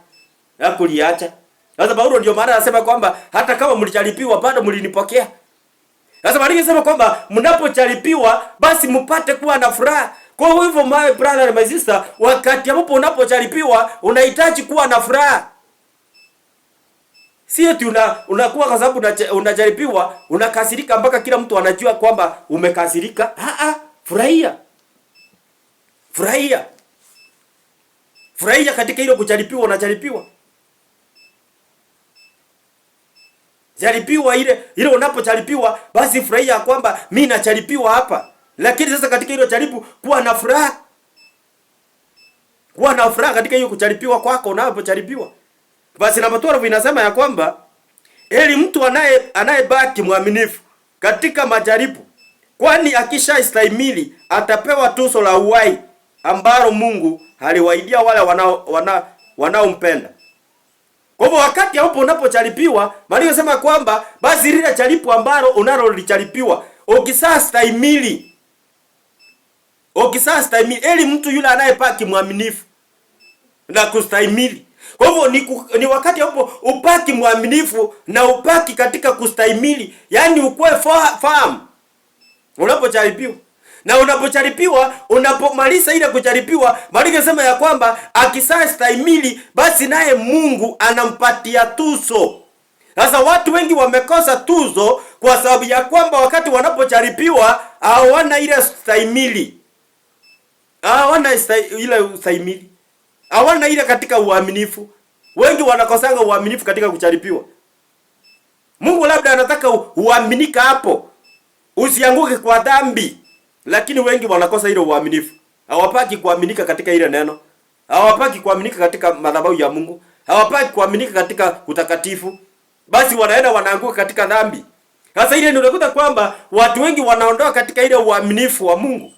Na kuliacha. Sasa Paulo ndio maana anasema kwamba hata kama mlicharipiwa bado mlinipokea. Sasa Maria anasema kwamba mnapocharipiwa basi mpate kuwa na furaha. Kwa hivyo my brother and my sister, wakati ambapo unapocharipiwa unahitaji kuwa na furaha. Si eti unakuwa kwa sababu unajaribiwa unakasirika mpaka kila mtu anajua kwamba umekasirika. Furahia. Furahia. Furahia katika hilo kujaribiwa, unajaribiwa. Jaribiwa ile unapojaribiwa basi furahia kwamba mimi najaribiwa hapa. Lakini sasa katika hilo jaribu kuwa na furaha. Kuwa na furaha katika hiyo kujaribiwa kwako unapojaribiwa. Basi namba 12 inasema ya kwamba eli mtu anayebaki mwaminifu katika majaribu, kwani akishastahimili atapewa tuzo la uhai ambalo Mungu aliwaidia wale wanaompenda. Kwa hivyo wakati hapo unapojaribiwa, Maria anasema kwamba basi lile jaribu ambalo unalolicharipiwa, ukisastahimili eli mtu yule anayebaki mwaminifu na kustahimili. Kwa hivyo ni wakati hapo upaki mwaminifu na upaki katika kustahimili, yani ukue fahamu unapojaribiwa. Na unapojaribiwa, unapomaliza ile kujaribiwa, Maria anasema ya kwamba akisastahimili basi naye Mungu anampatia tuzo. Sasa watu wengi wamekosa tuzo kwa sababu ya kwamba wakati wanapojaribiwa hawana ile stahimili. Hawana ile stahimili. Hawana ile katika uaminifu. Wengi wanakosanga uaminifu katika kujaribiwa. Mungu labda anataka uaminika hapo. Usianguke kwa dhambi. Lakini wengi wanakosa ile uaminifu. Hawapaki kuaminika katika ile neno. Hawapaki kuaminika katika madhabahu ya Mungu. Hawapaki kuaminika katika utakatifu. Basi wanaanguka katika dhambi. Sasa ile ndio unakuta kwamba watu wengi wanaondoa katika ile uaminifu wa Mungu.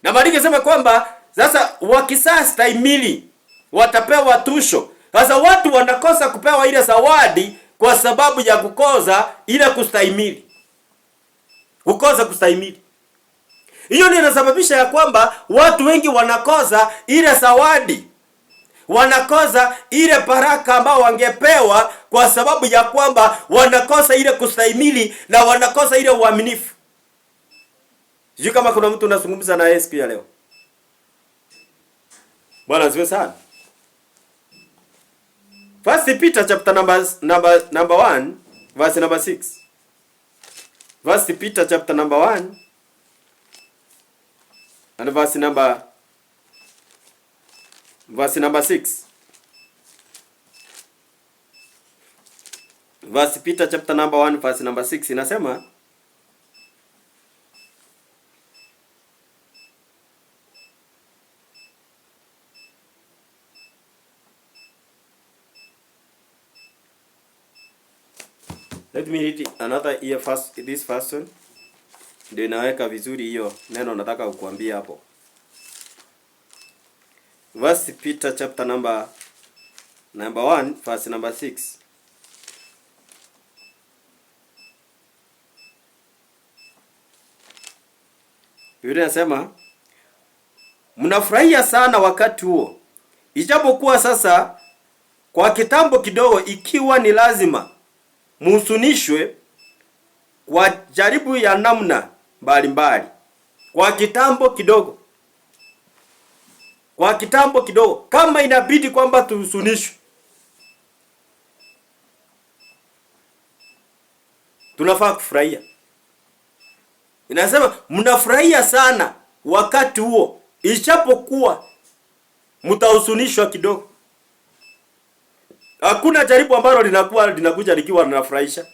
Na Maria anasema kwamba sasa wakisastahimili watapewa tuzo. Sasa watu wanakosa kupewa ile zawadi kwa sababu ya kukosa ile kustahimili. Kukosa kustahimili. Hiyo ndio inasababisha ya kwamba watu wengi wanakosa ile zawadi. Wanakosa ile baraka ambao wangepewa kwa sababu ya kwamba wanakosa ile kustahimili na wanakosa ile uaminifu. Sijui kama kuna mtu unazungumza na yeye siku ya leo. Bwana asifiwe sana. First Peter chapter number 1 verse number 6. First Peter chapter number 1 and verse number 6. Verse Peter chapter number 1 verse number 6 inasema, let me read another here first, this first one. Ndio inaweka vizuri hiyo neno nataka kukuambia hapo. Verse Peter chapter number 1 verse number 6. Biblia inasema mnafurahia sana wakati huo, ijapokuwa sasa kwa kitambo kidogo, ikiwa ni lazima muhuzunishwe kwa jaribu ya namna mbalimbali. Kwa kitambo kidogo. Kwa kitambo kidogo. Kama inabidi kwamba tuhuzunishwe, tunafaa kufurahia. Inasema mnafurahia sana wakati huo, ijapokuwa mtahuzunishwa kidogo. Hakuna jaribu ambalo linakuja likiwa linafurahisha.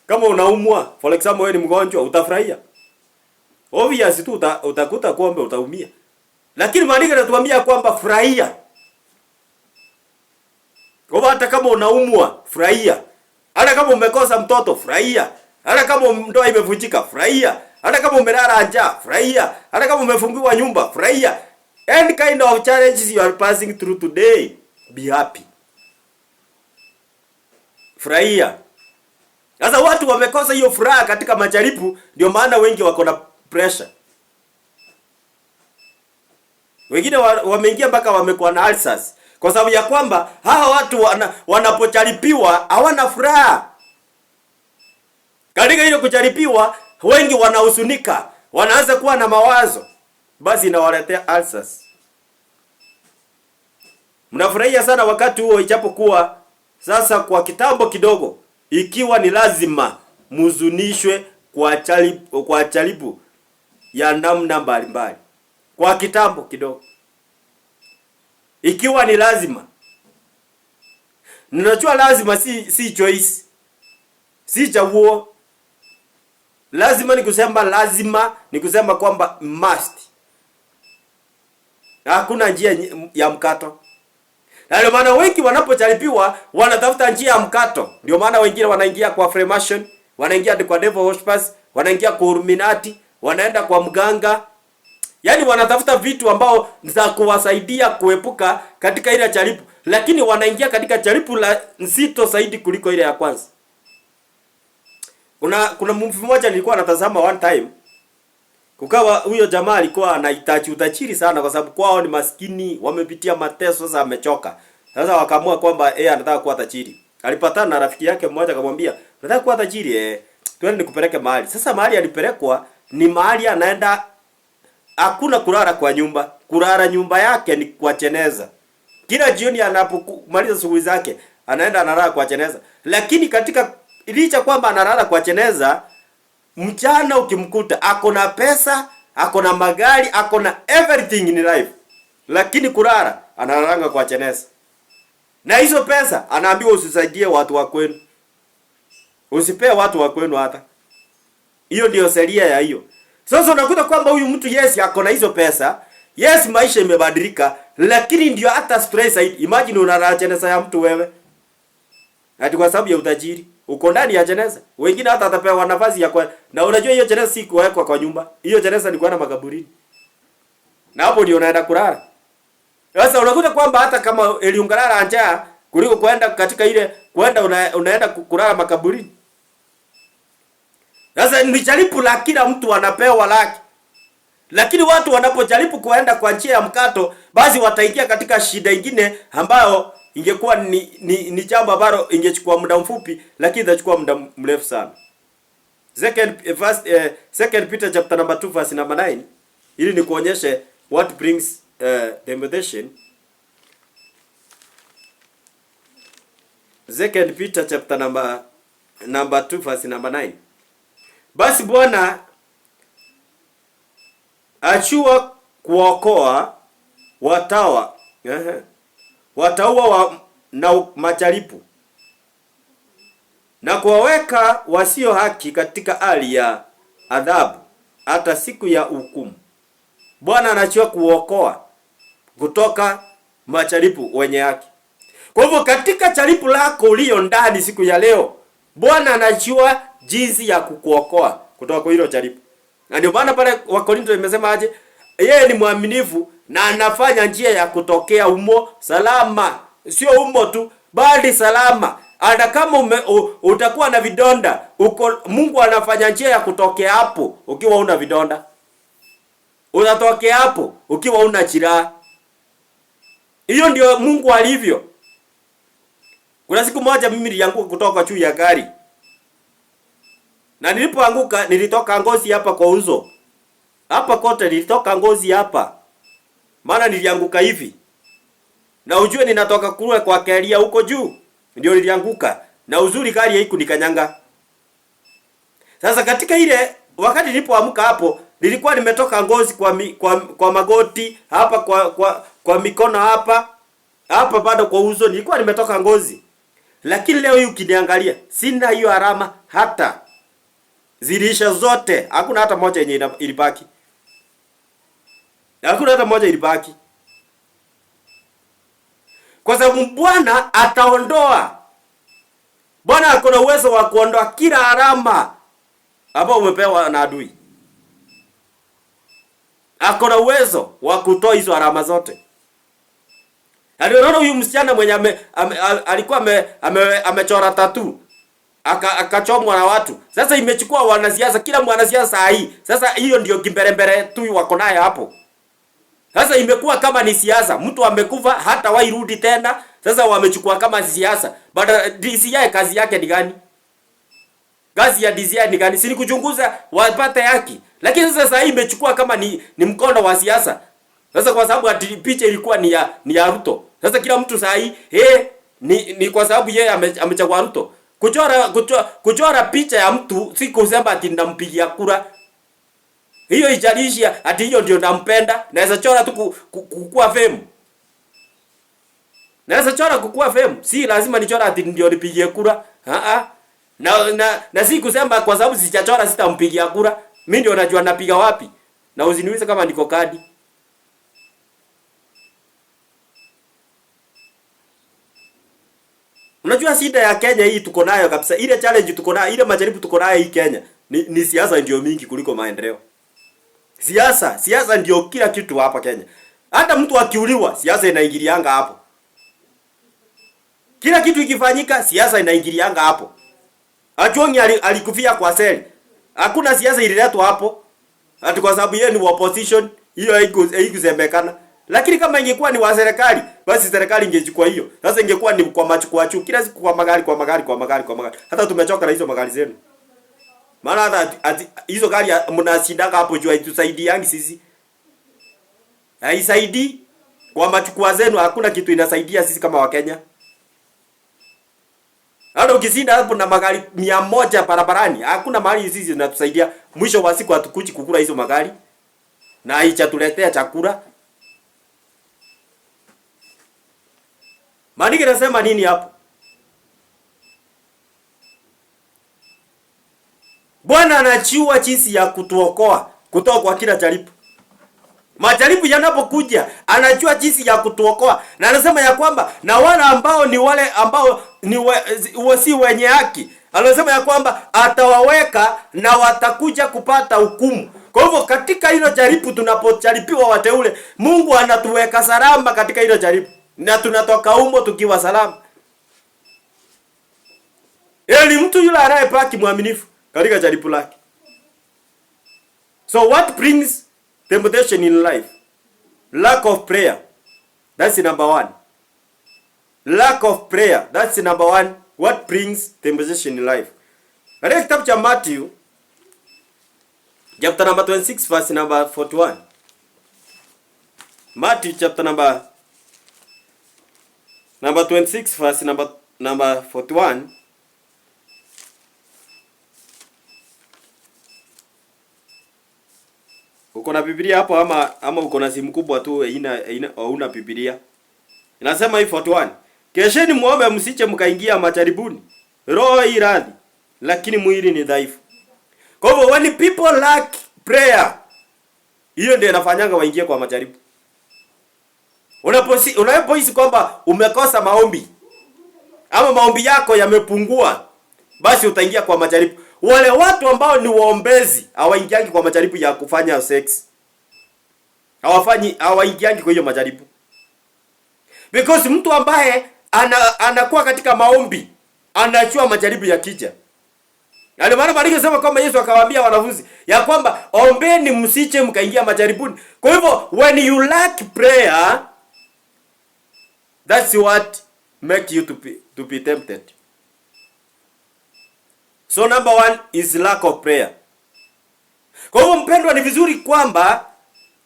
Kama unaumwa, for example wewe ni mgonjwa, utafurahia. Obviously tu utakuta kwamba utaumia. Lakini maandiko yanatuambia kwamba furahia. Kwa hata kama unaumwa, furahia. Hata kama umekosa mtoto, furahia. Hata kama ndoa imevunjika, furahia. Hata kama umelala njaa, furahia. Hata kama umefungiwa nyumba, furahia. Any kind of challenges you are passing through today, be happy. Furahia. Sasa watu wamekosa hiyo furaha katika majaribu, ndio maana wengi wako na pressure. Wengine wameingia mpaka wamekuwa na ulcers kwa sababu ya kwamba hawa watu wanapojaribiwa hawana furaha. Katika ile kujaribiwa wengi wanahuzunika, wanaanza kuwa na mawazo, basi inawaletea ulcers. Mnafurahia sana wakati huo, ijapokuwa sasa kwa kitambo kidogo, ikiwa ni lazima muzunishwe kwa jaribu ya namna mbalimbali. Kwa kitambo kidogo, ikiwa ni lazima. Ninajua lazima si choice, si chaguo. Lazima ni kusema kwamba must. Hakuna njia ya mkato. Na ndio maana wengi wanapojaribiwa wanatafuta njia ya mkato. Ndio maana wengine wanaingia kwa Freemason, wanaingia kwa devil worshippers, wanaingia kwa Illuminati, wanaenda kwa mganga. Yaani wanatafuta vitu ambao za kuwasaidia kuepuka katika ile jaribu, lakini wanaingia katika jaribu la nzito zaidi kuliko ile ya kwanza. Kuna movie moja nilikuwa natazama one time. Kukawa huyo jamaa alikuwa anahitaji utajiri sana kwa sababu kwao ni maskini, wamepitia mateso, sasa amechoka. Sasa wakaamua kwamba anataka kuwa tajiri. Alipatana na rafiki yake mmoja akamwambia, "Nataka kuwa tajiri, twende nikupeleke mahali." Sasa mahali alipelekwa ni mahali anaenda hakuna kulala kwa nyumba. Kulala nyumba yake ni kwa jeneza. Kila jioni anapomaliza shughuli zake, anaenda analala kwa jeneza. Lakini katika licha kwamba analala kwa jeneza, mchana ukimkuta ako na pesa, ako na magari, ako na everything in life. Lakini kulala analala kwa jeneza. Na hizo pesa anaambiwa usisaidie watu wa kwenu. Usipee watu wa kwenu hata. Hiyo ndio sheria ya hiyo. Sasa unakuta kwamba huyu mtu yes ako na hizo pesa, yes maisha imebadilika, lakini ndio hata stress zaidi. Imagine unalala jeneza ya mtu wewe. Ati kwa sababu ya utajiri, uko ndani ya jeneza. Wengine hata atapewa nafasi ya kwa, na unajua hiyo jeneza si kuwekwa kwa nyumba. Hiyo jeneza ni kuenda makaburini. Na hapo ndio unaenda kulala. Sasa unakuta kwamba hata kama eliungalala njaa kuliko kwenda katika ile unaenda kulala makaburini. Sasa ni jaribu la kila mtu anapewa laki. Lakini watu wanapojaribu kuenda kwa njia ya mkato, basi wataingia katika shida nyingine ambayo ingekuwa ni jambo ambalo ingechukua muda mfupi, lakini itachukua muda mrefu sana. Second Peter chapter number 2 verse number 9, ili ni kuonyeshe what brings temptation. Second Peter chapter number 2 verse number 9. Basi Bwana achua kuokoa wataua na majaribu na kuwaweka wasio haki katika hali ya adhabu hata siku ya hukumu. Bwana anachua kuokoa kutoka majaribu wenye haki. Kwa hivyo katika jaribu lako ulio ndani siku ya leo, Bwana anajua jinsi ya kukuokoa kutoka kwa hilo jaribu. Na ndio maana pale Wakorintho imesema aje, yeye ni mwaminifu na anafanya njia ya kutokea umo salama. Sio umo tu, bali salama. Hata kama utakuwa na vidonda, Mungu anafanya njia ya kutokea hapo ukiwa una vidonda. Unatokea hapo ukiwa una jeraha. Hiyo ndio Mungu alivyo. Kuna siku moja mimi nilianguka kutoka juu ya gari. Na nilipoanguka nilitoka ngozi hapa kwa uso. Hapa kote nilitoka ngozi hapa. Maana nilianguka hivi. Na ujue ninatoka kule kwa kelia huko juu. Ndio nilianguka. Na uzuri gari haiku nikanyanga. Sasa katika ile wakati nilipoamka hapo, nilikuwa nimetoka ngozi kwa magoti, hapa kwa mikono hapa. Hapa bado kwa uso nilikuwa nimetoka ngozi. Lakini leo hii ukiniangalia, sina hiyo alama hata. Zilisha zote, hakuna hata moja yenye ilibaki. Hakuna hata moja ilibaki. Kwa sababu Bwana ataondoa. Bwana ako na uwezo wa kuondoa kila alama Hapo umepewa na adui. Ako na uwezo wa kutoa hizo alama zote. Aliona huyu msichana mwenye alikuwa amechora tattoo akachomwa na watu. Sasa imechukua wanasiasa, kila mwanasiasa saa hii. Sasa hiyo ndio kimbelembele tu wako naye hapo. Sasa imekuwa kama ni siasa. Mtu amekufa hata wairudi tena. Sasa wamechukua kama siasa. Baada DCI kazi yake ni gani? Kazi ya DCI ni gani? Si kuchunguza wapate haki. Lakini sasa hii imechukua kama ni mkondo wa siasa. Sasa kwa sababu picha ilikuwa ni ya Ruto. Sasa kila mtu saa hii ni kwa sababu yeye amechagua Ruto. Kuchora picha ya mtu si kusema ati ndampigia kura. Hiyo ijalishi ati hiyo ndio nampenda. Naweza chora tu kukua fame. Naweza chora kukua fame. Si lazima nichora ati ndio nipigie kura. Na si kusema kwa sababu sijachora sitampigia kura. Mimi ndio najua napiga wapi. Na usiniulize kama niko kadi. Unajua shida ya Kenya hii tuko nayo kabisa. Ile challenge tuko nayo, ile majaribu tuko nayo hii Kenya ni siasa ndio mingi kuliko maendeleo. Siasa ndio kila kitu hapa Kenya. Hata mtu akiuliwa, siasa inaingilianga hapo. Kila kitu ikifanyika, siasa inaingilianga hapo. Ajongi alikufia kwa seli. Hakuna siasa ililetwa hapo. Ati kwa sababu yeye ni opposition, hiyo haikusemekana. Lakini kama ingekuwa ni wa serikali, basi serikali ingechukua hiyo. Sasa ingekuwa ni kwa machukua kila siku kwa magari. Hata tumechoka na hizo magari zenu. Maana hata hizo gari mnashindanga hapo juu haitusaidiangi sisi. Haisaidii. Kwa machukua zenu hakuna kitu inasaidia sisi kama Wakenya. Hata ukisinda hapo na magari 100 barabarani, hakuna mahali sisi zinatusaidia. Mwisho wa siku hatukuji kukula hizo magari. Na haichatuletea chakula. Maandiko yanasema nini hapo? Bwana anajua jinsi ya kutuokoa kutoka kwa kila jaribu. Majaribu yanapokuja, anajua jinsi ya kutuokoa. Na anasema ya kwamba na wale ambao si wenye haki, anasema ya kwamba atawaweka na watakuja kupata hukumu. Kwa hivyo katika hilo jaribu tunapojaribiwa wateule, Mungu anatuweka salama katika hilo jaribu. Na tunatoka humo tukiwa salama. Eli mtu yule anayebaki mwaminifu katika jaribu lake. So what brings temptation in life? Lack of prayer. That's number 1. Lack of prayer. That's number 1. What brings temptation in life? Katika kitabu cha Matthew chapter number 26 verse number 41. Matthew chapter number 26 verse number 41. Uko na Biblia hapo ama uko na simu kubwa tu hauna Biblia? Inasema hii 41. Kesheni muombe msiche mkaingia majaribuni. Roho i radhi, lakini mwili ni dhaifu. Kwa hivyo when people lack prayer, hiyo ndio inafanyanga waingie kwa majaribu. Unapohisi kwamba umekosa maombi ama maombi yako yamepungua, basi utaingia kwa majaribu. Wale watu ambao ni waombezi hawaingiangi kwa majaribu ya kufanya sex. Hawaingiangi kwa hiyo majaribu. Because mtu ambaye anakuwa katika maombi anajua majaribu yakija. Ndio maana Maandiko yanasema kwamba Yesu akawaambia wanafunzi ya kwamba ombeni msiche mkaingia majaribuni. Kwa hivyo when you lack prayer, that's what make you to be tempted. So number 1 is lack of prayer. Kwa hivyo mpendwa, ni vizuri kwamba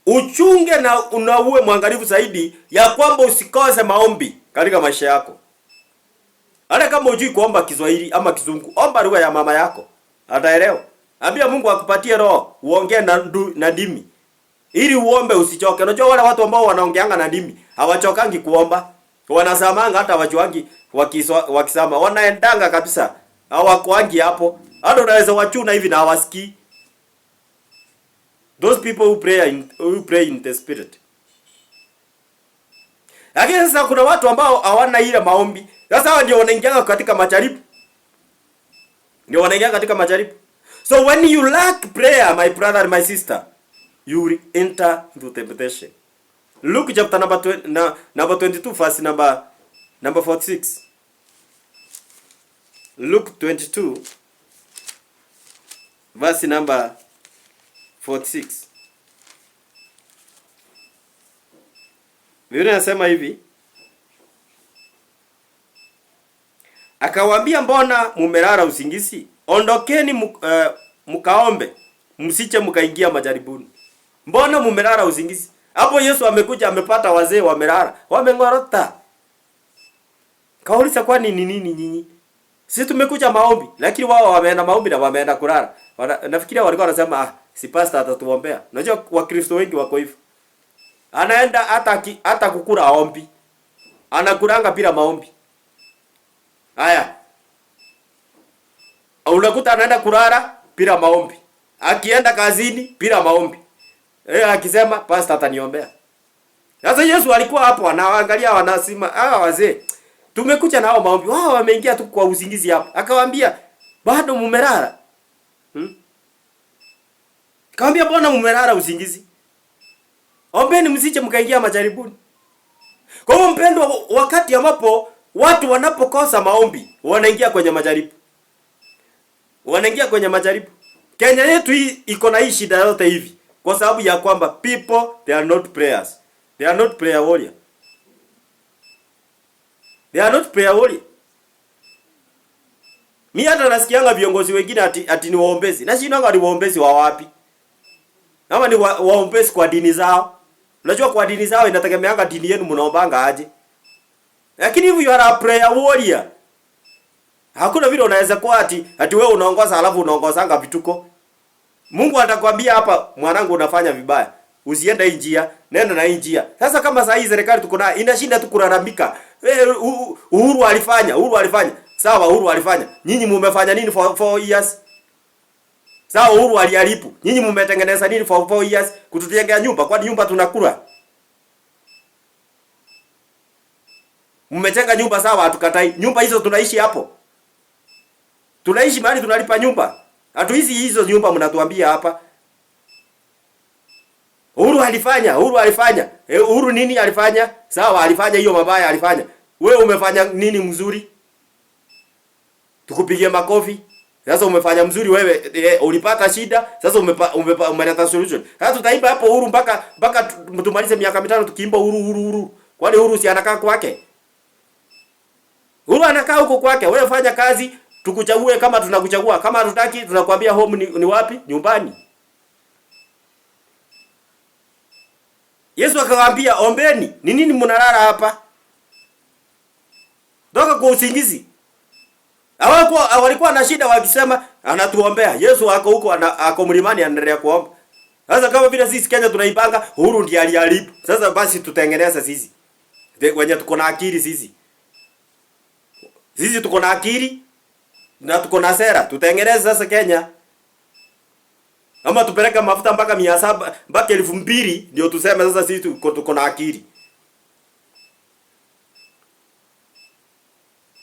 uchunge na uwe mwangalifu zaidi ya kwamba usikose maombi katika maisha yako. Hata kama hujui kuomba Kiswahili ama Kizungu, omba lugha ya mama yako. Ataelewa. Ambia Mungu akupatie roho, uongee na ndimi. Ili uombe usichoke. Unajua wale watu ambao wanaongeanga na ndimi, hawachokangi kuomba. Wanasamanga hata wajuangi wakisema. Wanaendanga kabisa. Hawakuangi hapo. Hata unaweza wachuna hivi na hawasikii. Those people who pray in the spirit. Lakini sasa kuna watu ambao hawana ile maombi. Sasa hao ndio wanaingia katika majaribu. So when you lack prayer, my brother and my sister, you will enter into temptation. Luke chapter number 22, verse number 46. Luke 22, verse number 46. Biblia inasema hivi, akawaambia, mbona mumelala usingizi? Ondokeni mkaombe, msiche mkaingia majaribuni. Mbona mumelala usingizi? Hapo Yesu amekuja amepata wazee wamelala, wamengorota. Kauliza kwani ni nini nyinyi? Sisi tumekuja maombi, lakini wao wameenda maombi na wameenda kulala. Nafikiria walikuwa wanasema si pastor atatuombea. Unajua Wakristo wengi wako hivyo. Anaenda hata kukula ombi. Anakulanga bila maombi. Haya. Unakuta anaenda kulala bila maombi. Akienda kazini bila maombi. Akisema pastor ataniombea. Sasa Yesu alikuwa hapo anaangalia wanasema wazee tumekuja nao maombi. Wao wameingia tu kwa usingizi hapo. Akawaambia bado mumelala. Akawaambia mbona mumelala usingizi? Ombeni msiche mkaingia majaribuni. Kwa hiyo mpendwa, wakati ambapo watu wanapokosa maombi, wanaingia kwenye majaribu. Wanaingia kwenye majaribu. Kenya yetu hii iko na hii shida yote hivi kwa sababu ya kwamba people they are not prayers. They are not prayer warrior. They are not prayer warrior. Mimi hata nasikianga viongozi wengine ati ni waombezi. Na shinanga ni waombezi wa wapi? Ama ni waombezi kwa dini zao. Unajua kwa dini zao inategemeanga dini yenu mnaombanga aje. Lakini if you are a prayer warrior, hakuna vile unaweza kuwa ati wewe unaongoza alafu unaongozanga vituko. Mungu atakwambia hapa, mwanangu unafanya vibaya. Usiende hii njia, nenda na hii njia. Sasa kama saa hii serikali tuko nayo inashinda tu kulalamika. Uhuru alifanya. Sawa, Uhuru alifanya. Nyinyi mmefanya nini for 4 years? Sawa, Uhuru aliharibu. Nyinyi mmetengeneza nini for 4 years? Kutujengea nyumba, kwani nyumba tunakula? Mmejenga nyumba sawa, hatukatai. Nyumba hizo tunaishi hapo. Tunaishi mahali tunalipa nyumba. Hatuishi hizo nyumba mnatuambia hapa. Uhuru alifanya. Uhuru nini alifanya? Sawa, alifanya hiyo mabaya alifanya. Wewe umefanya nini mzuri? Tukupigie makofi. Sasa umefanya mzuri wewe, ulipata shida, sasa umeleta solution. Sasa tutaimba hapo Uhuru mpaka tumalize miaka 5 tukiimba Uhuru. Kwani Uhuru si anakaa kwake? Uhuru anakaa huko kwake. Wewe fanya kazi, tukuchague kama tunakuchagua. Kama hatutaki tunakwambia home ni wapi? Nyumbani. Yesu akawaambia ombeni. Ni nini mnalala hapa? Toka kwa usingizi. Walikuwa na shida wakisema anatuombea. Yesu ako huko ako mlimani anaendelea kuomba. Sasa kama vile sisi Kenya tunaipanga Uhuru ndiye aliharibu. Sasa basi tutengeneza sisi. Wenye tuko na akili sisi. Sisi tuko na akili na tuko na sera. Tutengeneze sasa Kenya. Ama tupeleke mafuta mpaka 700 mpaka 2000 ndio tuseme sasa sisi tuko na akili.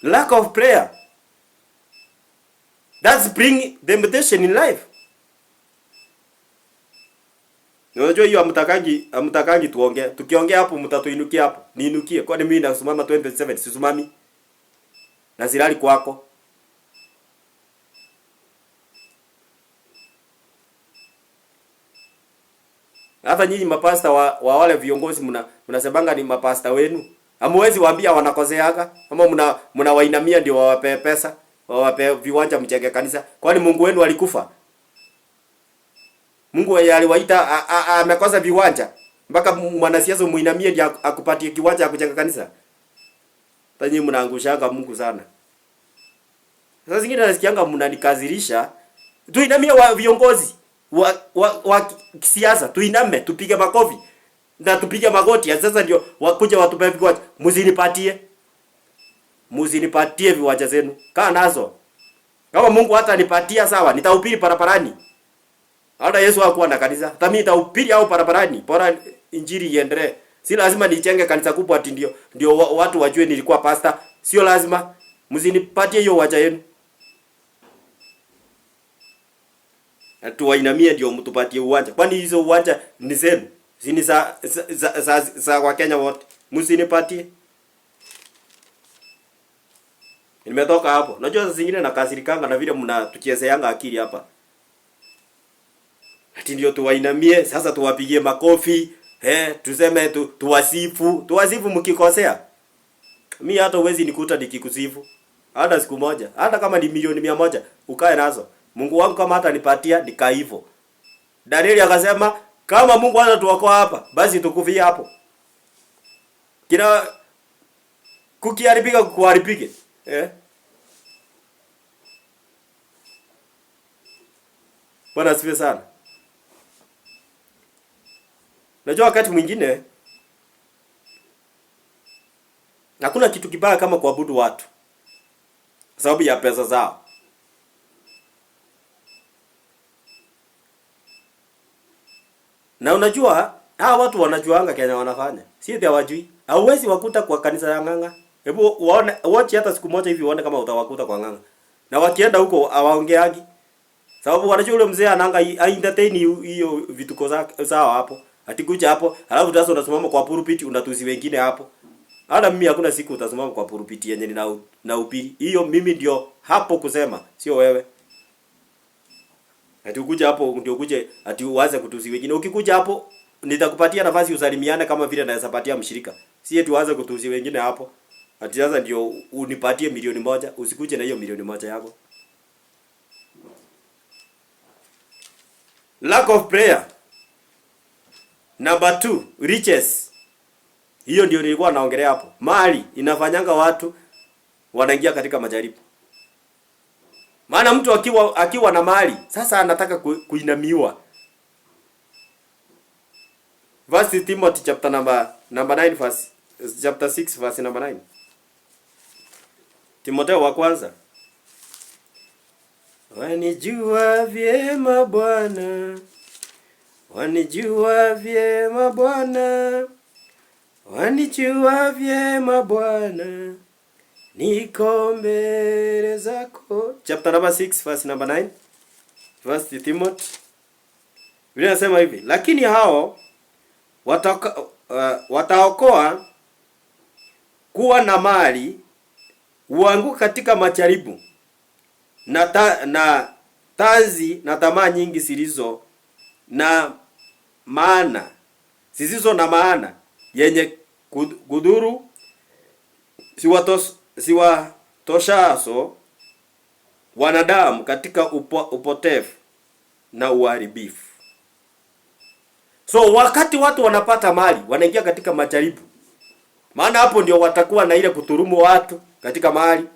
Lack of prayer. That's bring temptation in life. Unajua hiyo hamtakangi tuongee. Tukiongea hapo mtatuinukia hapo. Niinukie. Kwani mimi nasimama 27 sisimami. Na silali kwako. Hata nyinyi mapasta wa wale viongozi mnasemanga ni mapasta wenu. Hamwezi waambia wanakoseaga ama mnawainamia ndio wawape pesa, wawape viwanja mjenge kanisa. Kwani Mungu wenu alikufa? Mungu aliwaita amekosa viwanja mpaka mwanasiasa muinamie ndio akupatie kiwanja kujenga kanisa. Tanyi mnaangushanga Mungu sana. Sasa zingine nasikianga mnanikazirisha. Tuinamie wa viongozi wa kisiasa, tuiname, tupige makofi na tupige magoti. Sasa ndio wakuja watupe viwanja. Muzinipatie viwanja zenu. Kaa nazo. Kama Mungu hata nipatia sawa, nitahubiri barabarani. Hata Yesu hakuwa na kanisa. Hata mimi nitahubiri au barabarani. Bora injili iendelee. Si lazima nijenge kanisa kubwa ati ndio watu wajue nilikuwa pastor. Sio lazima. Muzinipatie hiyo waja yenu. tuwainamie ndio mtupatie uwanja. Kwani hizo uwanja ni zenu? Zini za kwa Kenya wote. Msinipatie. Nimetoka hapo. Najua zingine nakasirikanga na vile mnatuchezeanga akili hapa. Ati ndio tuwainamie, sasa tuwapigie makofi, tuseme tuwasifu. Tuwasifu mkikosea. Mimi hata uwezi nikuta nikikusifu. Hata siku moja. Hata kama ni milioni 100 ukae nazo. Mungu wangu kama hata nipatia nika hivyo. Danieli akasema kama Mungu hata tuokoa hapa, basi tukufia hapo. Kina kukiharibika kuharibike. Bwana asifiwe sana. Najua wakati mwingine hakuna kitu kibaya kama kuabudu watu sababu ya pesa zao. Na unajua hawa watu wanajuanga Kenya wanafanya. Si eti hawajui. Hauwezi wakuta kwa kanisa ya Ng'ang'a. Hebu waone, watch hata siku moja hivi uone kama utawakuta kwa Ng'ang'a. Na wakienda huko hawaongeagi. Sababu wanajua yule mzee ananga entertain hiyo vituko zao hapo. Atikuja hapo, alafu sasa unasimama kwa pulpit unatusi wengine hapo. Hata mimi hakuna siku utasimama kwa pulpit yenye na upili. Hiyo mimi ndio hapo kusema, sio wewe. Ati ukuja hapo ndio ukuje ati uanze kutusi wengine. Ukikuja hapo nitakupatia nafasi usalimiane kama vile naweza patia mshirika. Si eti uanze kutusi wengine hapo. Ati sasa ndio unipatie milioni 1, usikuje na hiyo milioni 1 yako. Lack of prayer. Number 2, riches. Hiyo ndio nilikuwa naongelea hapo. Mali inafanyanga watu wanaingia katika majaribu. Maana mtu akiwa na mali, sasa anataka kuinamiwa. Verse Timothy chapter number 9 verse chapter 6 verse number 9. Timotheo wa kwanza. Wanijua vyema Bwana. Wanijua vyema Bwana. Wanijua vyema Bwana. Niko mbele zako. Chapter number 6 verse number 9. Verse Timothy. Biblia inasema hivi, lakini hao wataokoa kuwa na mali uanguka katika majaribu na tanzi na tamaa nyingi zisizo na maana yenye kudhuru siwatoshaso wanadamu katika upotevu na uharibifu. So wakati watu wanapata mali, wanaingia katika majaribu. Maana hapo ndio watakuwa na ile kuturumu watu katika mali.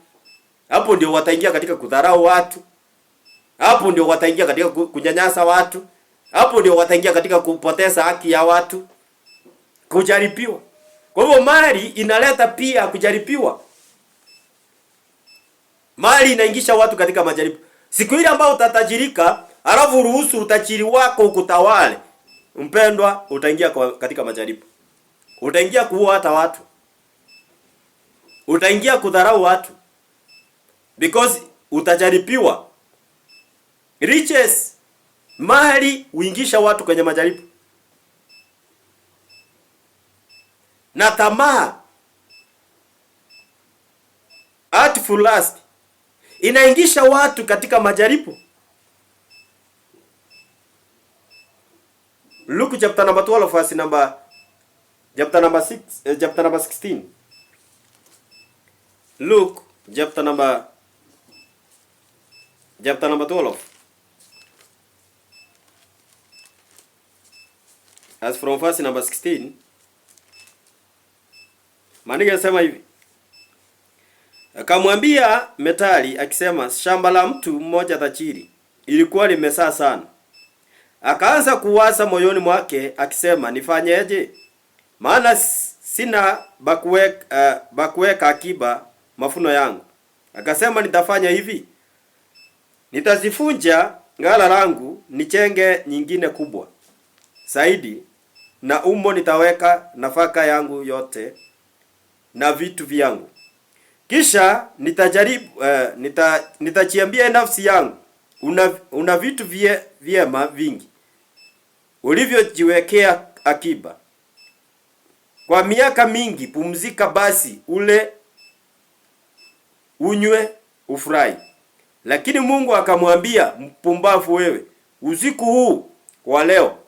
Hapo ndio wataingia katika kudharau watu. Hapo ndio wataingia katika kunyanyasa watu. Hapo ndio wataingia katika kupoteza haki ya watu. Kujaribiwa. Kwa hivyo mali inaleta pia kujaribiwa. Mali inaingisha watu katika majaribu. Siku ile ambayo utatajirika, alafu ruhusu utajiri wako ukutawale, mpendwa, utaingia katika majaribu. Utaingia kuua hata watu. Utaingia kudharau watu. Because utajaribiwa. Riches, mali huingisha watu kwenye majaribu. Na tamaa, artful lust, inaingisha watu katika majaribu. Luke chapter number 12 verse chapter number 16. Luke chapter number 12. As from verse number 16. Maandiko yanasema hivi. Akamwambia Metali akisema, shamba la mtu mmoja tajiri ilikuwa limezaa sana. Akaanza kuwaza moyoni mwake akisema, nifanyeje? Maana sina bakuweka akiba mafuno yangu. Akasema, nitafanya hivi. Nitazifunja ghala langu nichenge nyingine kubwa zaidi, na umo nitaweka nafaka yangu yote na vitu vyangu. Kisha nitajiambia nafsi yangu, una vitu vyema vingi ulivyojiwekea akiba. Kwa miaka mingi pumzika basi, ule, unywe, ufurahi. Lakini Mungu akamwambia, mpumbavu wewe, usiku huu wa leo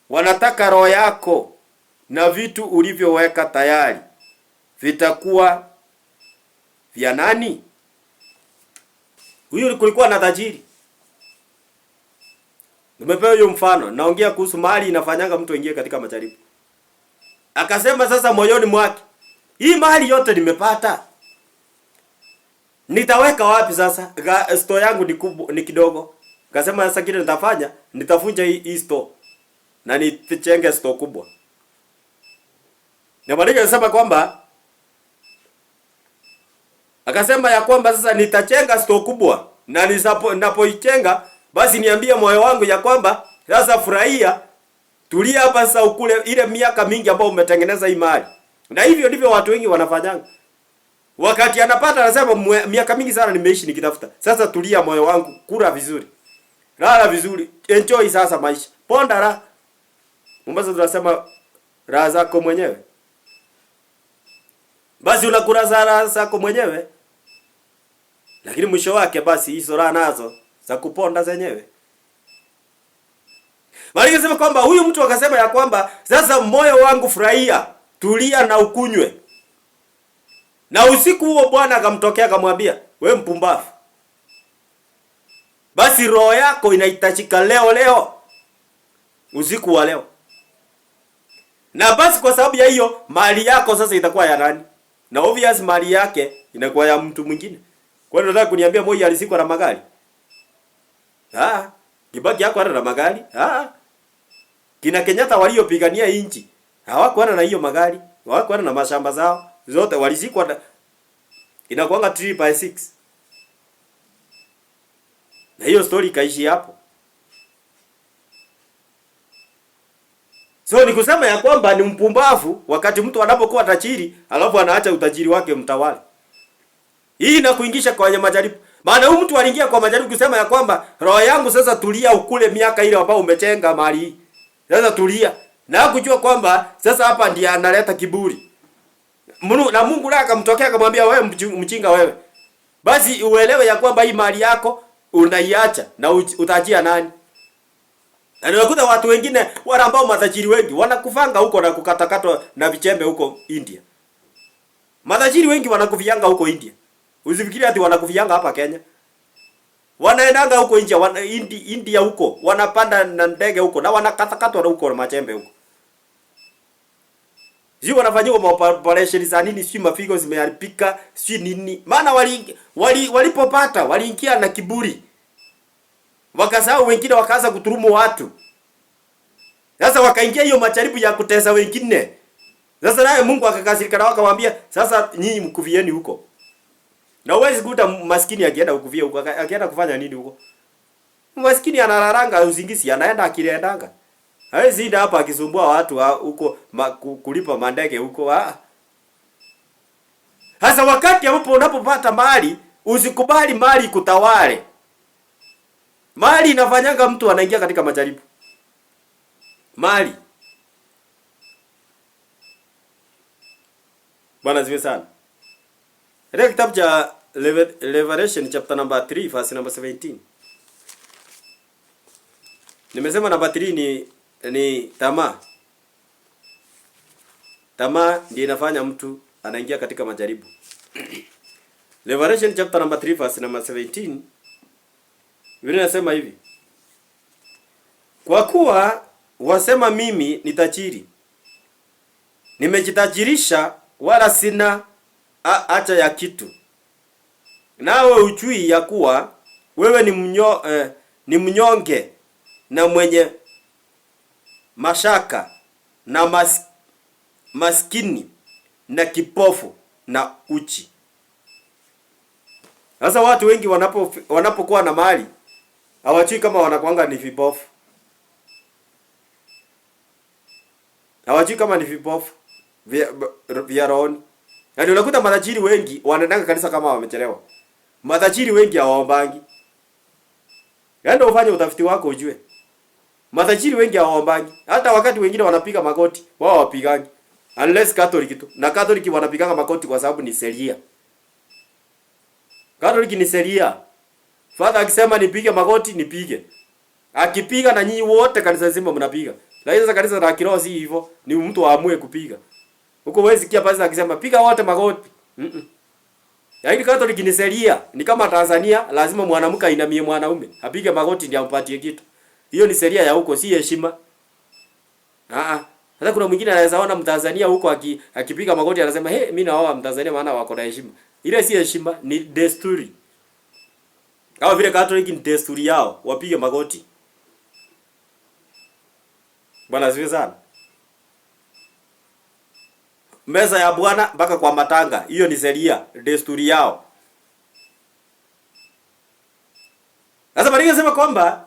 wanataka roho yako, na vitu ulivyoweka tayari vitakuwa vya nani? Huyu kulikuwa na tajiri. Nimepewa hiyo mfano, naongea kuhusu mali inafanyanga mtu aingie katika majaribu. Akasema sasa moyoni mwake, hii mali yote nimepata, nitaweka wapi sasa? Store yangu ni kidogo. Akasema sasa kile nitafanya, nitafunja hii store na nichenge store kubwa. Na baadaye akasema kwamba ya kwamba sasa nitachenga store kubwa, na ninapoichenga basi niambie moyo wangu ya kwamba sasa furahia, tulia hapa sasa, ukule ile miaka mingi ambayo umetengeneza hii mali. Na hivyo ndivyo watu wengi wanafanyanga. Wakati anapata anasema miaka mingi sana nimeishi nikitafuta. Sasa tulia moyo wangu, kula vizuri, lala vizuri, enjoy sasa maisha. Ponda raha. Mombasa tunasema raha zako mwenyewe. Basi unakula raha zako mwenyewe. Lakini mwisho wake basi hizo raha nazo za kuponda zenyewe. Bali akasema kwamba huyu mtu akasema ya kwamba sasa moyo wangu furahia, tulia na ukunywe. Na usiku huo Bwana akamtokea akamwambia, wewe mpumbavu, basi roho yako inahitajika leo usiku wa leo. Na basi kwa sababu ya hiyo mali yako sasa itakuwa ya nani? Na obvious mali yake inakuwa ya mtu mwingine. Kwa nini nataka kuniambia Moi alizikwa na magari? Kibaki yako ana na magari? Kina Kenyatta waliopigania inchi hawakuwa na hiyo magari, hawakuwa na mashamba zao zote, walizikwa inakuanga 3/6. Na hiyo story kaishi hapo. So ni kusema ya kwamba ni mpumbavu wakati mtu anapokuwa tajiri alafu anaacha utajiri wake mtawale. Hii inakuingisha kwenye majaribu. Maana huyu mtu aliingia kwa majaribu kusema ya kwamba roho yangu sasa tulia, ukule miaka ile ambayo umechenga mali hii. Sasa tulia. Na hakujua kwamba sasa hapa ndiye analeta kiburi. Na Mungu naye akamtokea akamwambia, wewe mchinga wewe, basi uelewe ya kwamba hii mali yako unaiacha na utajia nani? Na unakuta watu wengine wale ambao matajiri wengi wanakufanga huko na kukatakatwa na vichembe huko India. Matajiri wengi wanakufianga huko India. Usifikiri ati wanakufianga hapa Kenya. Wanaendanga huko India huko, wanapanda na ndege huko na wanakatakatwa huko na machembe huko. Sio wanafanywa operation za nini, si mafigo zimeharibika, si nini. Maana walipopata waliingia na kiburi. Wakasahau wengine, wakaanza kuturumu watu. Sasa wakaingia hiyo majaribu ya kutesa wengine. Sasa naye Mungu akakasirika na akamwambia, sasa nyinyi mkuvieni huko. Na uwezi kuta maskini akienda kukuvia huko, akienda kufanya nini huko? Maskini analalanga usingizi, anaenda akiendanga. Hawezi enda hapa akisumbua watu huko kulipa mandege huko. Hasa wakati ambapo unapopata mali, usikubali mali kutawale. Mali inafanyanga mtu anaingia katika majaribu. Mali. Bwana ziwe sana. Katika kitabu cha Revelation chapter number 3 verse number 17. Nimesema number 3 ni tamaa. Tamaa ndiyo inafanya mtu anaingia katika majaribu. Revelation chapter number 3 verse number 17. Biblia inasema hivi: kwa kuwa wasema mimi ni tajiri, nimejitajirisha wala sina haja ya kitu, nawe ujui ya kuwa wewe ni mnyonge na mwenye mashaka na maskini na kipofu na uchi. Sasa watu wengi wanapokuwa na mali hawajui kama wanakuanga ni vipofu. Hawajui kama ni vipofu vya rohoni. Yaani unakuta matajiri wengi wanaenda kanisa kama wamechelewa. Matajiri wengi hawaombangi. Yaani ufanye utafiti wako ujue. Matajiri wengi hawaombangi. Hata wakati wengine wanapiga magoti, wao hawapigangi. Unless Catholic tu. Na Catholic wanapiga magoti kwa sababu ni sheria. Catholic ni sheria. Father akisema nipige magoti, nipige. Akipiga na nyinyi wote kanisa zima mnapiga. Lakini sasa kanisa la kiroho si hivyo, ni mtu aamue kupiga. Huko wewe sikia pastor akisema piga wote magoti. Yaani Catholic ni sheria. Ni kama Tanzania lazima mwanamke ainamie mwanaume. Apige magoti ndio ampatie kitu. Hiyo ni sheria ya huko, si heshima. Hata kuna mwingine anaweza ona Mtanzania huko akipiga magoti anasema, "Hey, mimi naoa Mtanzania maana wako na heshima." Ile si heshima, ni desturi. Kama vile Catholic ni desturi yao, wapige magoti. Bwana asifiwe sana. Meza ya Bwana mpaka kwa matanga, hiyo ni sheria, desturi yao. Sasa Maria anasema kwamba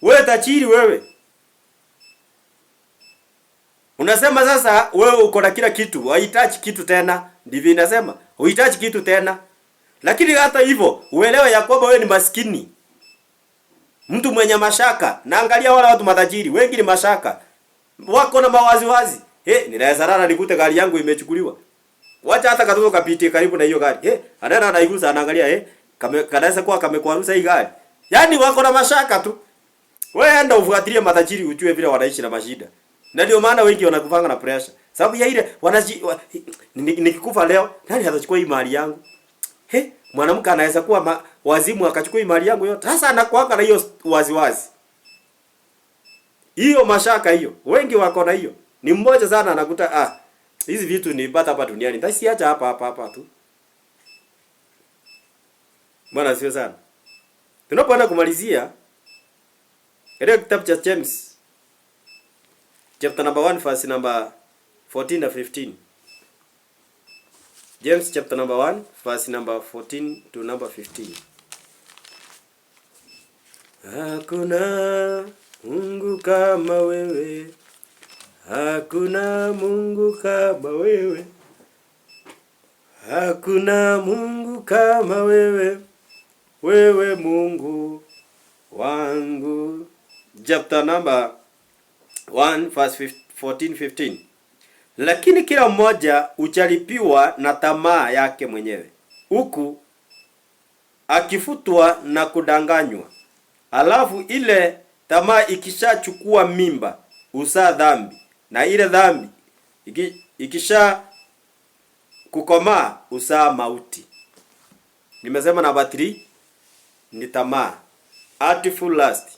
wewe tajiri wewe. Unasema sasa wewe uko na kila kitu, hauhitaji kitu tena. Ndivyo inasema, hauhitaji kitu tena. Lakini hata hivyo, uelewe ya kwamba wewe ni maskini. Mtu mwenye mashaka. Na angalia wale watu matajiri, wengi ni mashaka. Wako na mawazi wazi. Ninaweza lala nikute gari yangu imechukuliwa. Wacha hata katoto kapitie karibu na hiyo gari. Anaenda anaigusa anaangalia kanaweza kuwa kamekwarusa hii gari. Yaani wako na mashaka tu. Wewe enda ufuatilie matajiri ujue vile wanaishi na mashida. Na ndio maana wengi wanakufanga na pressure. Sababu ya ile nikikufa leo, nani atachukua hii mali yangu? Mwanamke anaweza kuwa wazimu akachukua hii mali yangu yote. Sasa anakuanga na hiyo waziwazi. Hiyo mashaka hiyo. Wengi wako na hiyo. Ni mmoja sana anakuta hizi vitu ni pata hapa duniani. Nitasiacha hapa tu. Bwana sio sana. Tunapoenda kumalizia katika kitabu cha James chapter number 1 verse number 14 na 15. James chapter number 1 verse number 14 to number 15. Hakuna Mungu kama wewe. Hakuna Mungu kama wewe. Hakuna Mungu kama wewe. Wewe Mungu wangu. Chapter number 1 verse 14-15. Lakini kila mmoja uchalipiwa na tamaa yake mwenyewe, huku akifutwa na kudanganywa. Alafu ile tamaa ikishachukua mimba uzaa dhambi, na ile dhambi ikisha kukomaa uzaa mauti. Nimesema namba 3 ni tamaa, artful lust.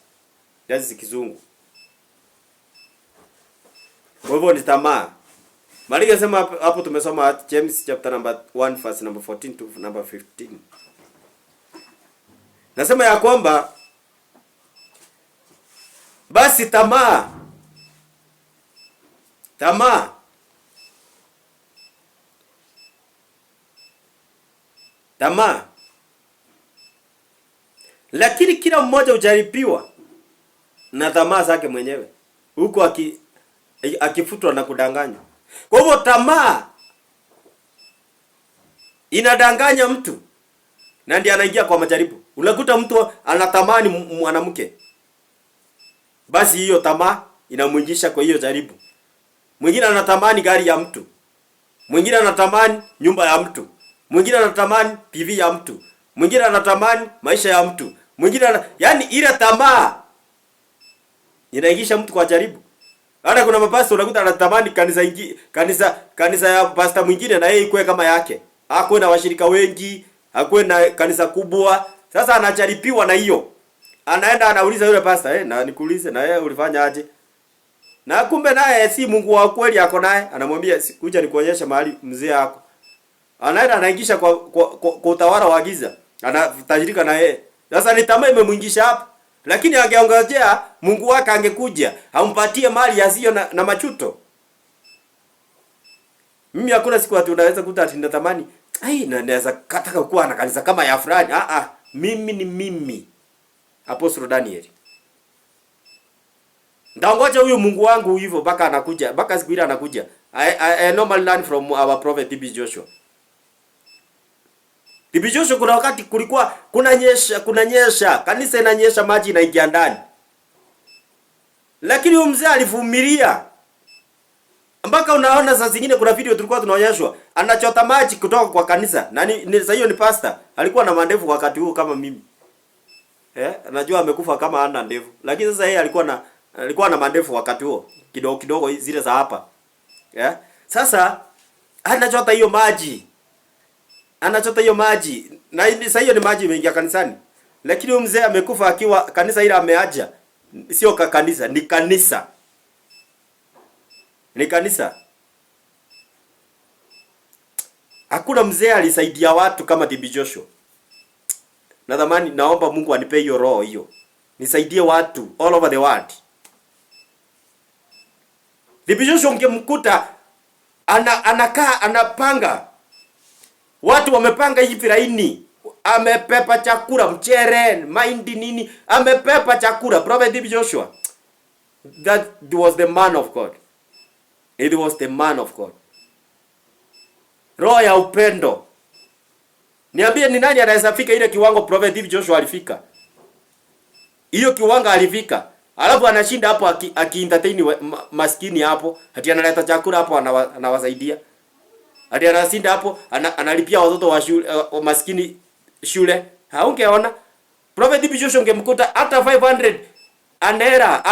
That's kizungu. Kwa hivyo ni tamaa. Maria sema hapo tumesoma James chapter number 1 verse number 14 to number 15. Nasema ya kwamba basi tamaa lakini kila mmoja ujaribiwa na tamaa zake mwenyewe, huko akifutwa na kudanganywa. Kwa hivyo tamaa inadanganya mtu na ndiye anaingia kwa majaribu. Unakuta mtu anatamani mwanamke, basi hiyo tamaa inamuingisha kwa hiyo jaribu. Mwingine anatamani gari ya mtu, mwingine anatamani nyumba ya mtu, mwingine anatamani TV ya mtu, mwingine anatamani maisha ya mtu, mwingine yani ile tamaa inaingisha mtu kwa jaribu. Hata kuna mapasta unakuta anatamani kanisa ya pasta mwingine na yeye ikuwe kama yake. Hakuwe na washirika wengi, hakuwe na kanisa kubwa. Sasa anajaribiwa na hiyo. Anaenda anauliza yule pasta, na nikuulize na yeye ulifanya aje? Na kumbe naye si Mungu wa kweli yako naye, anamwambia kuja nikuonyeshe mahali mzee yako. Anaenda anaingisha kwa utawala wa giza. Anatajirika na yeye. Sasa ni tamaa imemuingisha hapo. Lakini angeongojea Mungu wake angekuja, ampatie mali yasiyo na machuto. Mimi hakuna siku ati unaweza kuta ati natamani, na naweza kataka kuwa na kanisa kama ya fulani. Mimi ni mimi. Apostle Daniel. Ndaongoja huyu Mungu wangu hivyo mpaka anakuja, mpaka siku ile anakuja. I normally learn from our prophet TB Joshua. Bibi Joshua kuna wakati kulikuwa kunanyesha, kanisa inanyesha maji inaingia ndani. Lakini huyo mzee alivumilia. Mpaka unaona saa zingine kuna video tulikuwa tunaonyeshwa anachota maji kutoka kwa kanisa. Na sasa hiyo ni pastor. Alikuwa na mandevu wakati huo kama mimi. Najua amekufa kama hana ndevu. Lakini sasa yeye alikuwa na mandevu wakati huo. Kidogo kidogo zile za hapa. Sasa anachota hiyo maji. Na sasa hiyo ni maji imeingia kanisani. Lakini huyo mzee amekufa akiwa kanisa ile ameaja. Sio kanisa, ni kanisa. Ni kanisa. Hakuna mzee alisaidia watu kama Bibi Joshua. Nadhamani naomba Mungu anipe hiyo roho hiyo. Nisaidie watu all over the world. Bibi Joshua ungemkuta anakaa anapanga. Watu wamepanga hivi laini. Amepepa chakula, mchere, mahindi nini, amepepa chakula. Prophet Bibi Joshua. That was the man of God. It was the man of God. Roho ya upendo. Niambie ni nani anaweza fika ile kiwango Prophet Bibi Joshua alifika? Hiyo kiwango alifika. Alafu anashinda hapo aki-entertain maskini hapo, hati analeta chakula hapo anawasaidia. Hati anashinda hapo analipia watoto wa shule maskini shule. Haungeona Prophet Bibi Joshua ungemkuta hata 500 anera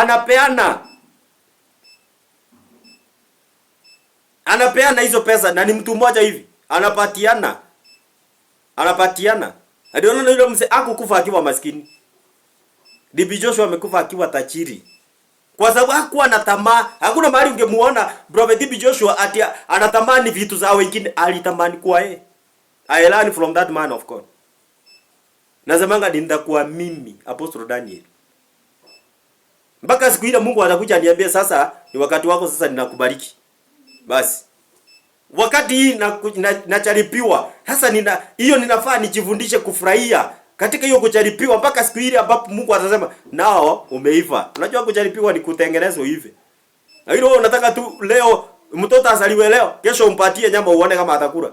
anapeana hizo pesa, na ni mtu mmoja hivi anapatiana. Ndio unaona yule mzee hakukufa akiwa maskini. Bibi Joshua amekufa akiwa tajiri. Kwa sababu hakuwa na tamaa. Hakuna mahali ungemuona Prophet Bibi Joshua ati anatamani vitu za wengine, alitamani kwa yeye. I learn from that man of God. Nazamanga nitakuwa mimi Apostle Daniel. Mpaka siku ile Mungu atakuja aniambie sasa ni wakati wako, sasa ninakubariki. Basi. Wakati hii nacharipiwa, sasa ninafaa nijifundishe kufurahia katika hiyo kucharipiwa mpaka siku ile ambapo Mungu atasema nao umeiva. Unajua kucharipiwa ni kutengenezwa hivi. Na hilo unataka tu leo mtoto asaliwe leo, kesho umpatie nyama uone kama atakula.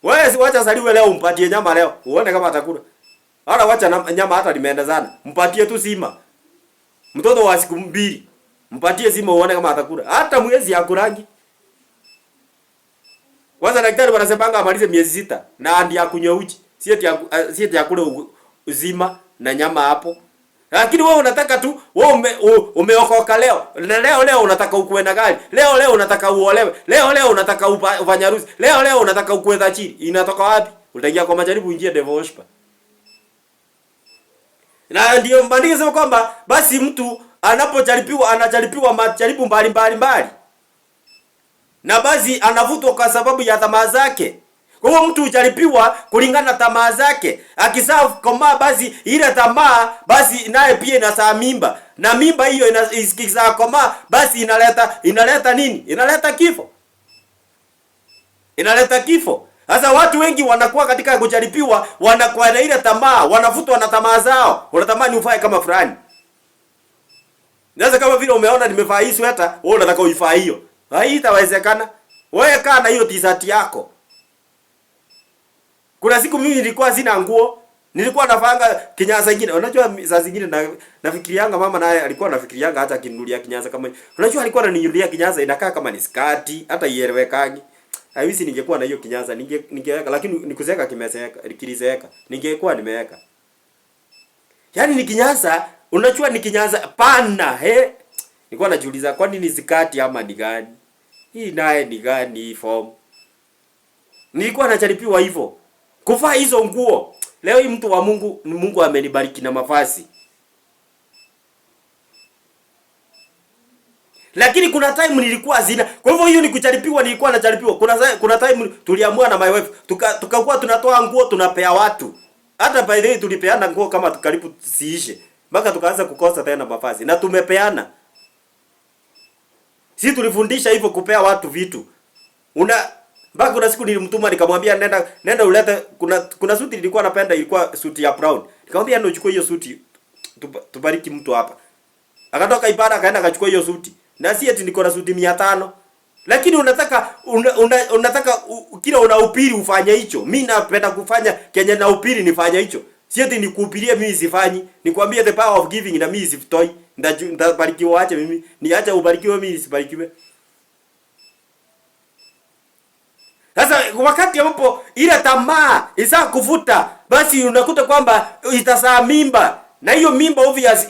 Wewe si wacha asaliwe leo umpatie nyama leo, uone kama atakula. Hata wacha nyama hata limeenda sana. Mpatie tu sima. Mtoto wa siku 2, mpatie sima uone kama atakula. Hata mwezi hakurangi. Kwanza daktari wanasema amalize miezi 6 na ndiye akunywe uji. Si eti akule uzima na nyama hapo. Lakini wewe unataka tu wewe umeokoka leo. Leo unataka ukue na gari. Leo unataka uolewe. Leo unataka ufanye harusi. Leo unataka ukue dhachiri. Inatoka wapi? Utaingia kwa majaribu, ingie devil worshiper. Na ndio mbandike sema kwamba basi mtu anajaribiwa majaribu mbali. Na basi anavutwa kwa sababu ya tamaa zake. Kwa hiyo mtu hujaribiwa kulingana na tamaa zake. Akizaa komaa basi ile tamaa basi naye pia inazaa mimba. Na mimba hiyo ikizaa komaa basi inaleta nini? Inaleta kifo. Sasa watu wengi wanakuwa katika kujaribiwa, wanakuwa na ile tamaa, wanavutwa na tamaa zao. Unatamani ufae kama fulani. Sasa kama vile umeona nimevaa hii sweta, wewe unataka uifae hiyo. Haitawezekana. Wewe kaa na hiyo t-shirt yako. Kuna siku mimi nilikuwa sina nguo, nilikuwa nafanga kinyasa kingine. Unajua saa zingine nafikirianga mama naye alikuwa anafikirianga hata akinunulia kinyasa kama. Unajua alikuwa ananinunulia kinyasa inakaa kama ni skati, hata ielewekagi. Haiwezi ningekuwa na hiyo kinyasa, ningeweka, lakini nikuzeka kilizeeka. Ningekuwa nimeweka. Yaani ni kinyasa, unajua ni kinyasa pana, Nilikuwa najiuliza kwani ni skati ama ni gani? Hii naye ni gani form? Nilikuwa najaribiwa hivyo. Kuvaa hizo nguo. Leo hii mtu wa Mungu amenibariki na mavazi. Lakini kuna time nilikuwa zina. Kwa hivyo hiyo ni kujaribiwa, nilikuwa najaribiwa. Kuna time tuliamua na my wife tukakuwa tunatoa nguo tunapea watu. Hata by the way tulipeana nguo kama karibu siishe. Mpaka tukaanza kukosa tena mavazi. Na tumepeana. Sisi tulifundisha hivyo kupea watu vitu. Mpaka kuna siku nilimtuma nikamwambia nenda ulete kuna suti nilikuwa napenda, ilikuwa suti ya brown. Nikamwambia ndio uchukue hiyo suti tubariki mtu hapa. Akatoka ibada akaenda akachukua hiyo suti. Na si eti niko na suti 500. Lakini unataka kila unahubiri ufanye hicho. Mimi napenda kufanya Kenya na uhubiri nifanye hicho. Si eti nikuhubirie mimi sifanyi. Nikwambie the power of giving na mimi sitoi. Ndabarikiwa acha mimi. Niacha ubarikiwe mimi sibarikiwe. Sasa wakati ambapo ile tamaa isa kuvuta, basi unakuta kwamba itasaa mimba. Na hiyo mimba obvious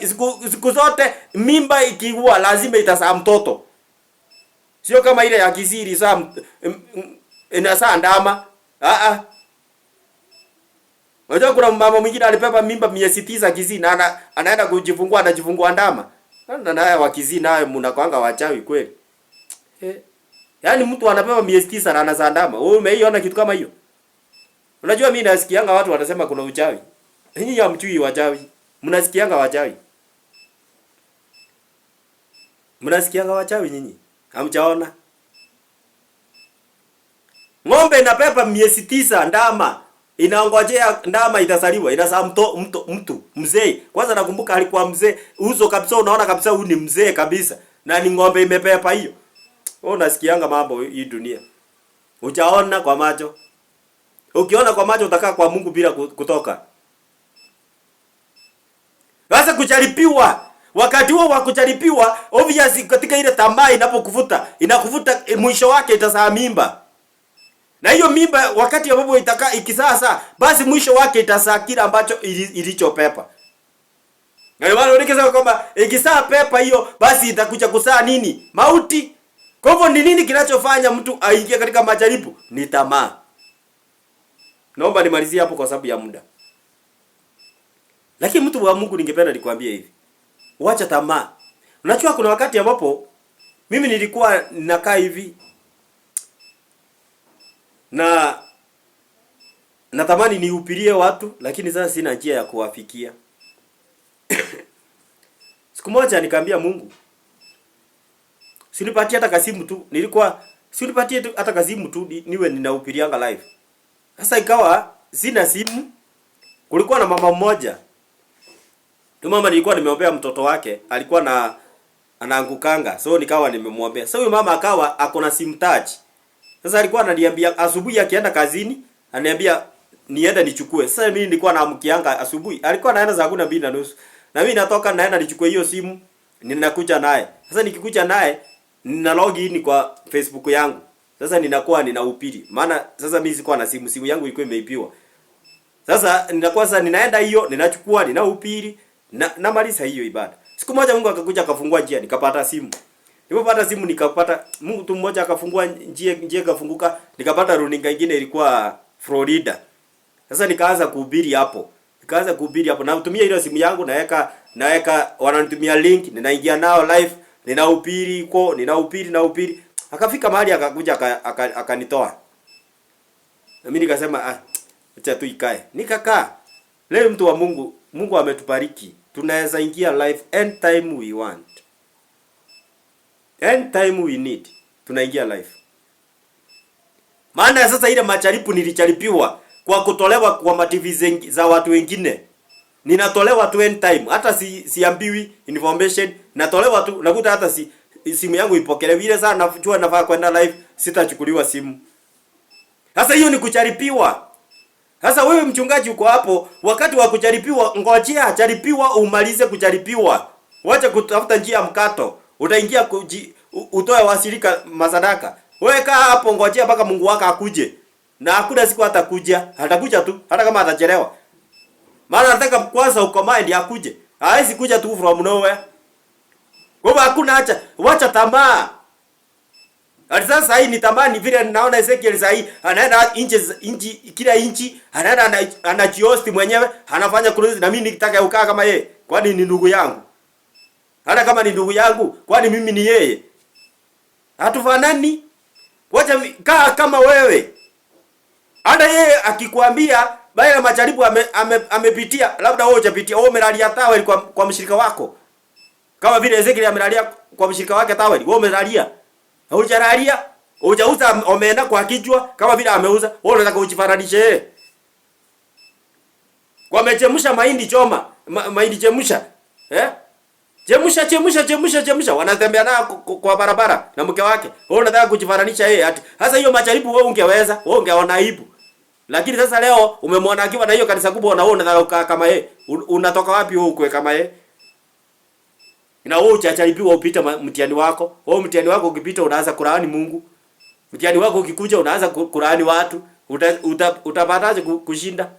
siku zote mimba ikiua lazima itasaa mtoto. Sio kama ile ya kisiri saa inasaa ndama. Unajua kuna mama mwingine alipepa mimba miezi 9 kisiri na anaenda kujifungua anajifungua ndama. Na naye wa kisiri naye mnakwanga wachawi kweli. Yaani mtu anapewa miezi 9 na anazaa ndama. Wewe umeiona kitu kama hiyo? Unajua mimi nasikianga watu wanasema kuna uchawi. Nyinyi hamchui wachawi. Mnasikianga wachawi. Mnasikianga wachawi nyinyi? Hamjaona? Ng'ombe inapepa miezi 9 ndama. Inaongojea ndama itasaliwa. Inazaa mtu mzee. Kwanza nakumbuka alikuwa mzee. Uso kabisa unaona kabisa huyu ni mzee kabisa. Na ni ng'ombe imepepa hiyo. Wewe unasikianga mambo hii dunia. Ujaona kwa macho. Ukiona kwa macho utakaa kwa Mungu bila kutoka. Sasa kucharipiwa. Wakati huo wa kucharipiwa, obviously katika ile tamaa inapokuvuta, inakuvuta mwisho wake itasaa mimba. Na hiyo mimba wakati ambapo itakaa ikisasa, basi mwisho wake itasaa kile ambacho ilichopepa. Na maana ulikisema kwamba ikisaa pepa hiyo, basi itakuja kusaa nini? Mauti. Kwa hivyo ni nini kinachofanya mtu aingie katika majaribu? Ni tamaa. Naomba nimalizie hapo kwa sababu ya muda. Lakini mtu wa Mungu ningependa nikwambie hivi. Wacha tamaa. Unajua kuna wakati ambapo mimi nilikuwa ninakaa hivi na natamani nihubirie watu lakini sasa sina njia ya kuwafikia. Siku moja nikamwambia Mungu, sinipatie hata kasimu tu. Sinipatie hata kasimu tu niwe ninahubirianga live. Sasa ikawa sina simu. Kulikuwa na mama mmoja. Tu mama nilikuwa nimeombea mtoto wake, alikuwa anaangukanga. So nikawa nimemwombea. Sasa huyo mama akawa akona sim touch. Sasa alikuwa ananiambia asubuhi akienda kazini, ananiambia niende nichukue. Sasa mimi nilikuwa naamkianga asubuhi. Alikuwa anaenda saa 12:30. Na mimi natoka naenda nichukue hiyo simu, ninakuja naye. Sasa nikikuja naye, nina log in kwa Facebook yangu. Sasa ninakuwa ninahubiri. Maana sasa mimi sikuwa na simu yangu ilikuwa imeibiwa. Sasa ninaenda hiyo, ninachukua, ninahubiri. Na maliza hiyo ibada. Siku moja Mungu akakuja akafungua njia, nikapata simu. Nilipopata simu nikapata Mungu mmoja akafungua njia ikafunguka, nikapata runinga nyingine ilikuwa Florida. Sasa nikaanza kuhubiri hapo. Na utumia ile simu yangu naweka wananitumia link, ninaingia nao live, ninahubiri. Akafika mahali akakuja akanitoa. Na mimi nikasema acha tu ikae. Nikakaa. Leo mtu wa Mungu ametubariki. Tunaweza ingia live anytime we want. Anytime we need. Tunaingia live. Maana sasa ile majaribu nilicharipiwa kwa kutolewa kwa ma-TV za watu wengine. Ninatolewa tu anytime. Hata siambiwi information. Natolewa tu. Nakuta hata simu yangu ipokelewe. Ile sana najua nafaa kwenda live, sitachukuliwa simu. Sasa hiyo ni kucharipiwa. Sasa wewe mchungaji uko hapo, wakati wa kucharipiwa, ngojea charipiwa umalize kucharipiwa. Wacha kutafuta njia ya mkato. Utaingia utoe wasilika masadaka. Wewe kaa hapo ngojea mpaka Mungu wako akuje. Na hakuna siku atakuja. Atakuja tu hata kama atachelewa. Maana nataka kwanza ukomae ndiye akuje. Hawezi kuja tu from nowhere. Kwa hivyo hakuna wacha tamaa. Sasa hii ni tamani vile ninaona Ezekiel sasa hii anaenda inchi kila inchi anaenda anajiosti mwenyewe anafanya cruise na mimi nikitaka ukaa kama yeye. Kwani ni ndugu yangu? Hata kama ni ndugu yangu, kwani mimi ni yeye? Hatufanani. Wacha kaa kama wewe. Hata yeye akikwambia baada majaribu amepitia, labda wewe hujapitia, wewe umelalia taweli kwa mshirika wako. Kama vile Ezekiel amelalia kwa mshirika wake taweli, wewe umelalia. Hujalalia, hujauza omena kwa kichwa kama vile ameuza, wewe unataka ujifananishe. Kwa mechemsha mahindi choma, mahindi chemsha. Chemusha. Wanatembea nayo kwa barabara na mke wake. Wewe unataka kujifananisha yeye ati. Sasa hiyo majaribu wewe ungeweza, wewe ungeona aibu. Lakini sasa leo umemwona akiwa na hiyo kanisa kubwa na wewe unataka kukaa kama yeye. Unatoka wapi wewe ukwe kama yeye? Na wewe uchacharibiwa upite mtihani wako. Wewe mtihani wako ukipita unaanza kulaani Mungu. Mtihani wako ukikuja unaanza kulaani watu. Utapataje kushinda?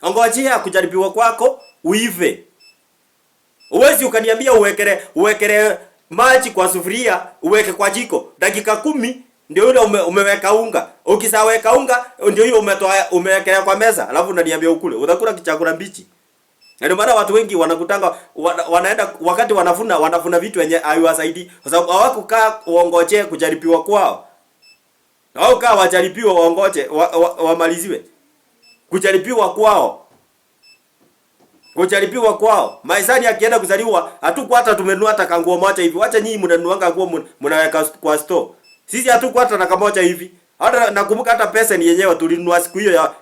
Ngojea kujaribiwa kwako uive. Uwezi ukaniambia uwekele maji kwa sufuria, uweke kwa jiko. Dakika 10 ndio ile umeweka unga. Ukisaweka unga ndio hiyo umewekelea kwa meza. Alafu unaniambia ukule. Utakula chakula mbichi. Ndio maana watu wengi wanakutanga wanaenda wakati wanavuna vitu yenye haiwasaidii. Kwa sababu hawakukaa uongoje kujaribiwa kwao. Hawakukaa wajaribiwa waongoje wamaliziwe. Kujaribiwa kwao. Kujaribiwa kwao. Maisani akienda kuzaliwa hatukuwa hata tumenunua hata kanguo moja hivi. Wacha nyinyi mnanuanga nguo mnaweka kwa store. Sisi hatukuwa hata na kamoja hivi. Hata nakumbuka hata pesa ni yenyewe tulinunua siku hiyo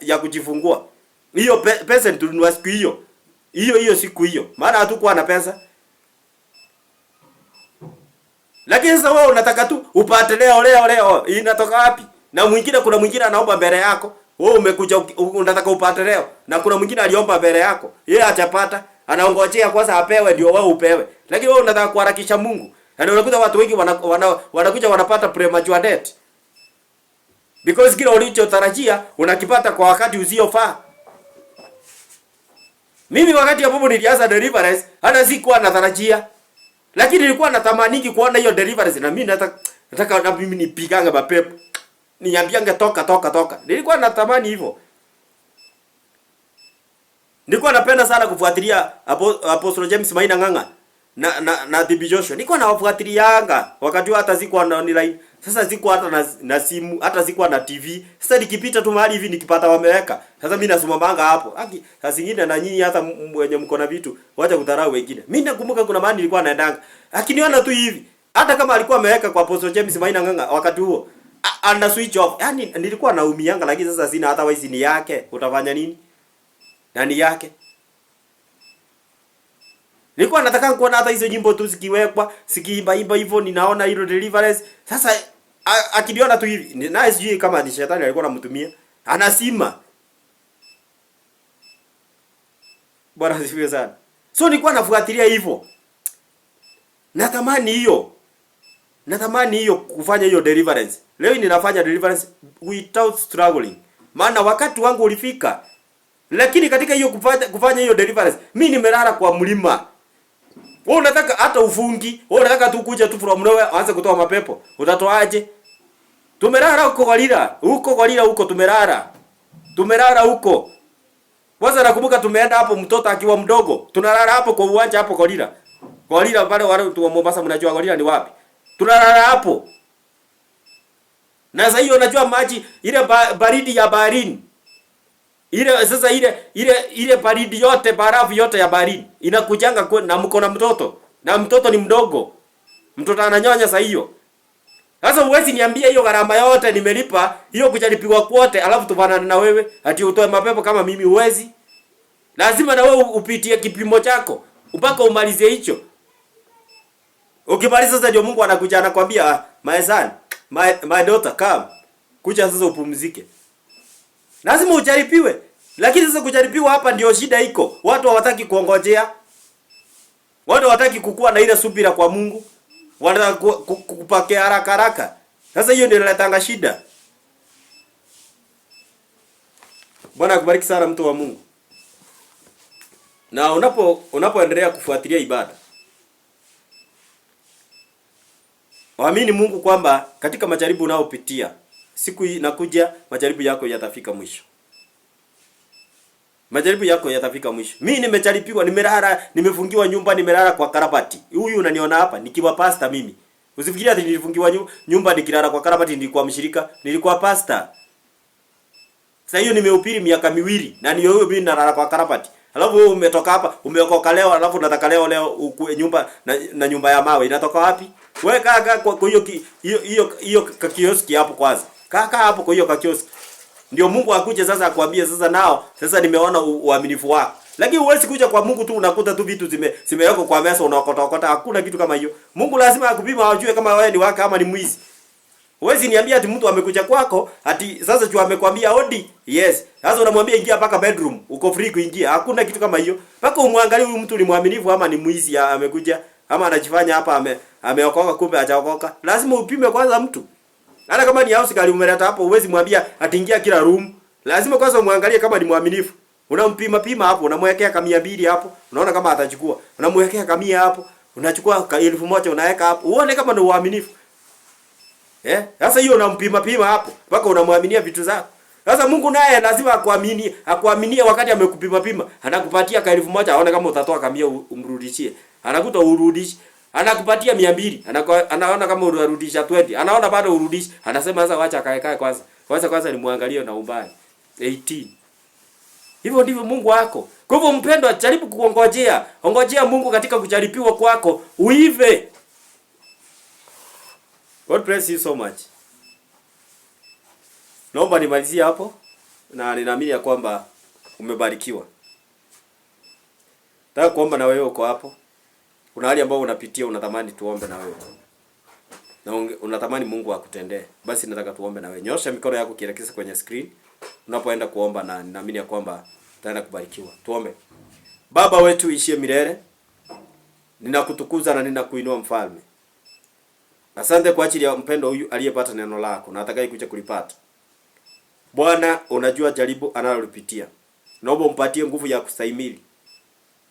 ya kujifungua. Hiyo pesa tulinunua siku hiyo. Hiyo siku hiyo. Maana hatukuwa na pesa. Lakini sasa wewe unataka tu upate leo. Inatoka wapi? Na mwingine kuna mwingine anaomba mbele yako. Wewe umekuja unataka upate leo. Na kuna mwingine aliomba mbele yako. Yeye hajapata. Anaongojea kwanza apewe ndio wewe upewe. Lakini wewe unataka kuharakisha Mungu. Na unakuta watu wengi wanakuja wanapata premature death. Because kile ulichotarajia unakipata kwa wakati usiofaa. Mimi wakati ambapo nilianza deliverance hata sikuwa natarajia. Lakini nilikuwa natamani kuona hiyo deliverance na mimi nataka na mimi nipiganga mapepo. Niambiange toka. Nilikuwa natamani hivyo. Nilikuwa napenda sana kufuatilia Apostle James Maina Ng'ang'a na DB Joshua. Nilikuwa nawafuatilianga wakati hata sikuwa na online. Sasa sikuwa hata na simu, hata sikuwa na TV. Sasa nikipita tu mahali hivi nikipata wameweka. Sasa mimi nasimamanga hapo. Haki saa zingine na nyinyi hata mwenye mko na vitu, wacha kudharau wengine. Mimi nakumbuka kuna mahali nilikuwa naendanga. Akiniona tu hivi, hata kama alikuwa ameweka kwa Apostle James Maina Ng'ang'a wakati huo, ana switch off. Yaani nilikuwa naumianga lakini sasa sina hata wazi ni yake. Utafanya nini? Nani yake? Nilikuwa nataka kuona hata hizo nyimbo tu zikiwekwa, sikiimba hivyo ninaona hilo deliverance. Sasa akiniona tu hivi, na sijui kama ni shetani alikuwa anamtumia. Anasima. Bwana asifiwe sana. So nilikuwa nafuatilia hivyo. Natamani hiyo kufanya hiyo deliverance. Leo ninafanya deliverance without struggling. Maana wakati wangu ulifika. Lakini katika hiyo kufanya hiyo deliverance, mimi nimelala kwa mlima. Wewe unataka hata ufungi, wewe unataka tu kuja tu from nowhere aanze kutoa mapepo. Utatoaje? Tumelala huko Golila huko tumelala. Tumelala huko. Kwanza nakumbuka tumeenda hapo mtoto akiwa mdogo. Tunalala hapo kwa uwanja hapo Golila. Golila pale wale tu wa Mombasa mnajua Golila ni wapi? Tunalala hapo. Na sasa hiyo unajua maji ile baridi ya baharini. Ile baridi yote, barafu yote ya baharini inakujanga na mko na mtoto. Na mtoto ni mdogo. Mtoto ananyonya sasa hiyo. Sasa uwezi niambia hiyo gharama yote nimelipa, hiyo kujaribiwa kwote, alafu tufanane na wewe ati utoe mapepo kama mimi uwezi. Lazima na wewe upitie kipimo chako mpaka umalizie hicho. Ukimaliza sasa ndio Mungu anakuja anakuambia, my son, my daughter, come. Kuja sasa upumzike. Lazima ujaribiwe. Lakini sasa kujaribiwa hapa ndio shida iko. Watu hawataki kuongojea. Watu hawataki kukua na ile subira kwa Mungu. Wanataka kupakea haraka. Sasa hiyo ndio inaleta shida. Bwana akubariki sana mtu wa Mungu. Na unapoendelea kufuatilia ibada, waamini Mungu kwamba katika majaribu unayopitia, siku inakuja majaribu yako yatafika mwisho. Majaribu yako yatafika mwisho. Mimi nimejaribiwa, nimelala, nimefungiwa nyumba, nimelala kwa karabati. Huyu unaniona hapa nikiwa pastor mimi. Usifikirie ati nilifungiwa nyumba nikilala kwa karabati nilikuwa mshirika, nilikuwa pastor. Sasa hiyo nimehubiri miaka 2 na ni wewe mimi nalala kwa karabati. Alafu wewe umetoka hapa, umeokoka leo, alafu unataka leo ukue nyumba na nyumba ya mawe. Inatoka wapi? Wewe kaa kwa hiyo kioski hapo kwanza. Kaa hapo kwa hiyo kioski. Ndio Mungu akuje sasa akwambie sasa nao, sasa nimeona uaminifu wako. Lakini huwezi kuja kwa Mungu tu unakuta tu vitu zimewekwa kwa meza unaokota. Hakuna kitu kama hiyo. Mungu lazima akupima ajue kama wewe ni wake ama ni mwizi. Huwezi niambia ati mtu amekuja kwako ati sasa juu amekwambia odi. Yes. Sasa unamwambia ingia paka bedroom. Uko free kuingia. Hakuna kitu kama hiyo. Paka umwangalie huyu mtu ni mwaminifu ama ni mwizi amekuja ama anajifanya hapa ameokoka kumbe hajaokoka. Lazima upime kwanza mtu. Hata kama ni house kali umeleta hapo huwezi mwambia ati ingia kila room. Lazima kwanza umwangalie kama ni mwaminifu. Unampima hapo, unamwekea kama 200 hapo. Unaona kama atachukua. Unamwekea kama 100 hapo. Unachukua 1000 unaweka hapo. Uone kama ni uaminifu. Sasa hiyo unampima hapo mpaka unamwaminia vitu zako. Sasa Mungu naye lazima akuaminie wakati amekupima. Anakupatia 1000 aone kama utatoa kamia umrudishie. Anakuta urudishi. Anakupatia 200. Anaona kama urudisha 20. Anaona bado urudishi. Anasema sasa wacha kae kwanza. Kwanza ni muangalie na umbali. 18. Hivyo ndivyo Mungu wako. Kwa hivyo mpendwa, jaribu kuongojea. Ongojea Mungu katika kujaribiwa kwako. Uive. God bless you so much. Naomba nimalizie hapo na ninaamini ya kwamba umebarikiwa. Nataka kuomba na wewe uko hapo. Kuna hali ambayo unapitia unatamani tuombe na wewe. Na unatamani Mungu akutendee. Basi nataka tuombe na wewe. Nyosha mikono yako kielekeza kwenye screen unapoenda kuomba na ninaamini ya kwamba utaenda kubarikiwa. Tuombe. Baba wetu ishie milele. Ninakutukuza na ninakuinua mfalme. Asante kwa ajili ya mpendo huyu aliyepata neno lako na atakaye kuja kulipata. Bwana, unajua jaribu analolipitia. Naomba umpatie nguvu ya kustahimili.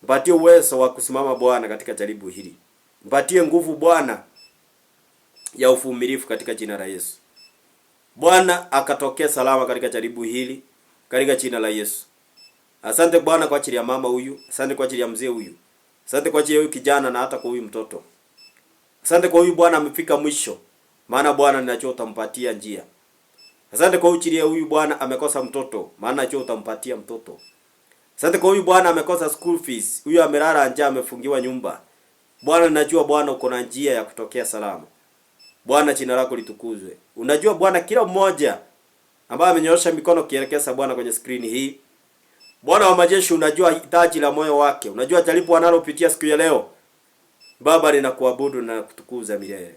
Mpatie uwezo wa kusimama Bwana katika jaribu hili. Mpatie nguvu Bwana ya uvumilivu katika jina la Yesu. Bwana akatokea salama katika jaribu hili katika jina la Yesu. Asante Bwana kwa ajili ya mama huyu, asante kwa ajili ya mzee huyu. Asante kwa ajili ya huyu kijana na hata kwa huyu mtoto. Asante kwa huyu Bwana amefika mwisho. Maana Bwana ninajua utampatia njia. Asante kwa ajili ya huyu Bwana amekosa mtoto, maana najua utampatia mtoto. Asante kwa huyu Bwana amekosa school fees. Huyu amelala njaa amefungiwa nyumba. Bwana ninajua Bwana uko na njia ya kutokea salama. Bwana jina lako litukuzwe. Unajua Bwana kila mmoja ambaye amenyoosha mikono kielekeza Bwana kwenye screen hii. Bwana wa majeshi unajua hitaji la moyo wake. Unajua jaribu analopitia siku ya leo. Baba ninakuabudu na kutukuza milele.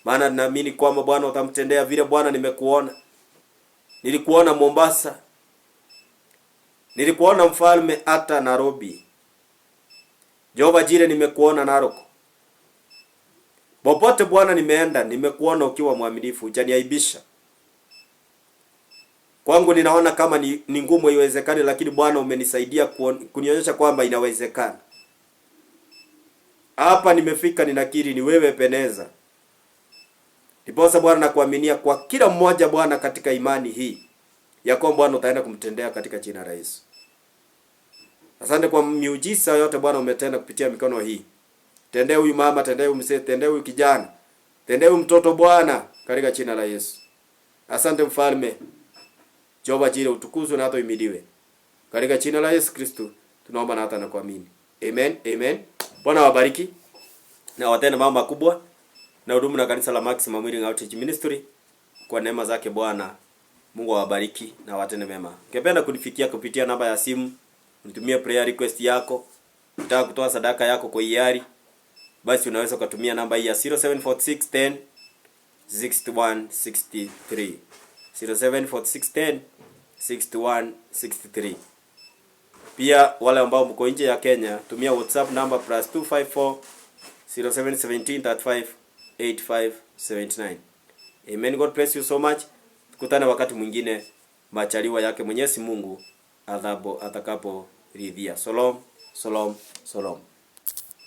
Maana ninaamini kwamba Bwana utamtendea vile Bwana nimekuona. Nilikuona Mombasa. Nilikuona mfalme hata Nairobi. Jehova Jire nimekuona Narok. Popote Bwana nimeenda nimekuona ukiwa mwaminifu, hujaniaibisha. Kwangu ninaona kama ni ngumu iwezekane lakini Bwana umenisaidia kunionyesha kwamba inawezekana. Hapa nimefika ninakiri ni wewe Ebeneza. Ndiposa Bwana nakuaminia kwa kila mmoja Bwana katika imani hii. Ya kwamba Bwana utaenda kumtendea katika jina la Yesu. Asante kwa miujiza yote Bwana umetenda kupitia mikono hii. Tendea huyu mama, tendea huyu mzee, tendea huyu kijana. Tendea huyu mtoto Bwana katika jina la Yesu. Asante mfalme. Jehova Jire utukuzwe na hata uhimidiwe. Katika jina la Yesu Kristo tunaomba na hata na kuamini. Amen. Amen. Bwana wabariki na watende mambo makubwa na hudumu na kanisa la Maximum Healing Outreach Ministry kwa neema zake Bwana. Mungu awabariki na watende mema. Ungependa kunifikia kupitia namba ya simu, unitumie prayer request yako, unataka kutoa sadaka yako kwa hiari, basi unaweza kutumia namba hii ya 074610 6163. 074610 6163. Pia wale ambao mko nje ya Kenya, tumia WhatsApp number +254 0717 358579. Amen. God bless you so much. Tukutane wakati mwingine majaliwa yake Mwenyezi Mungu atakapo ridhia. Shalom, shalom, shalom.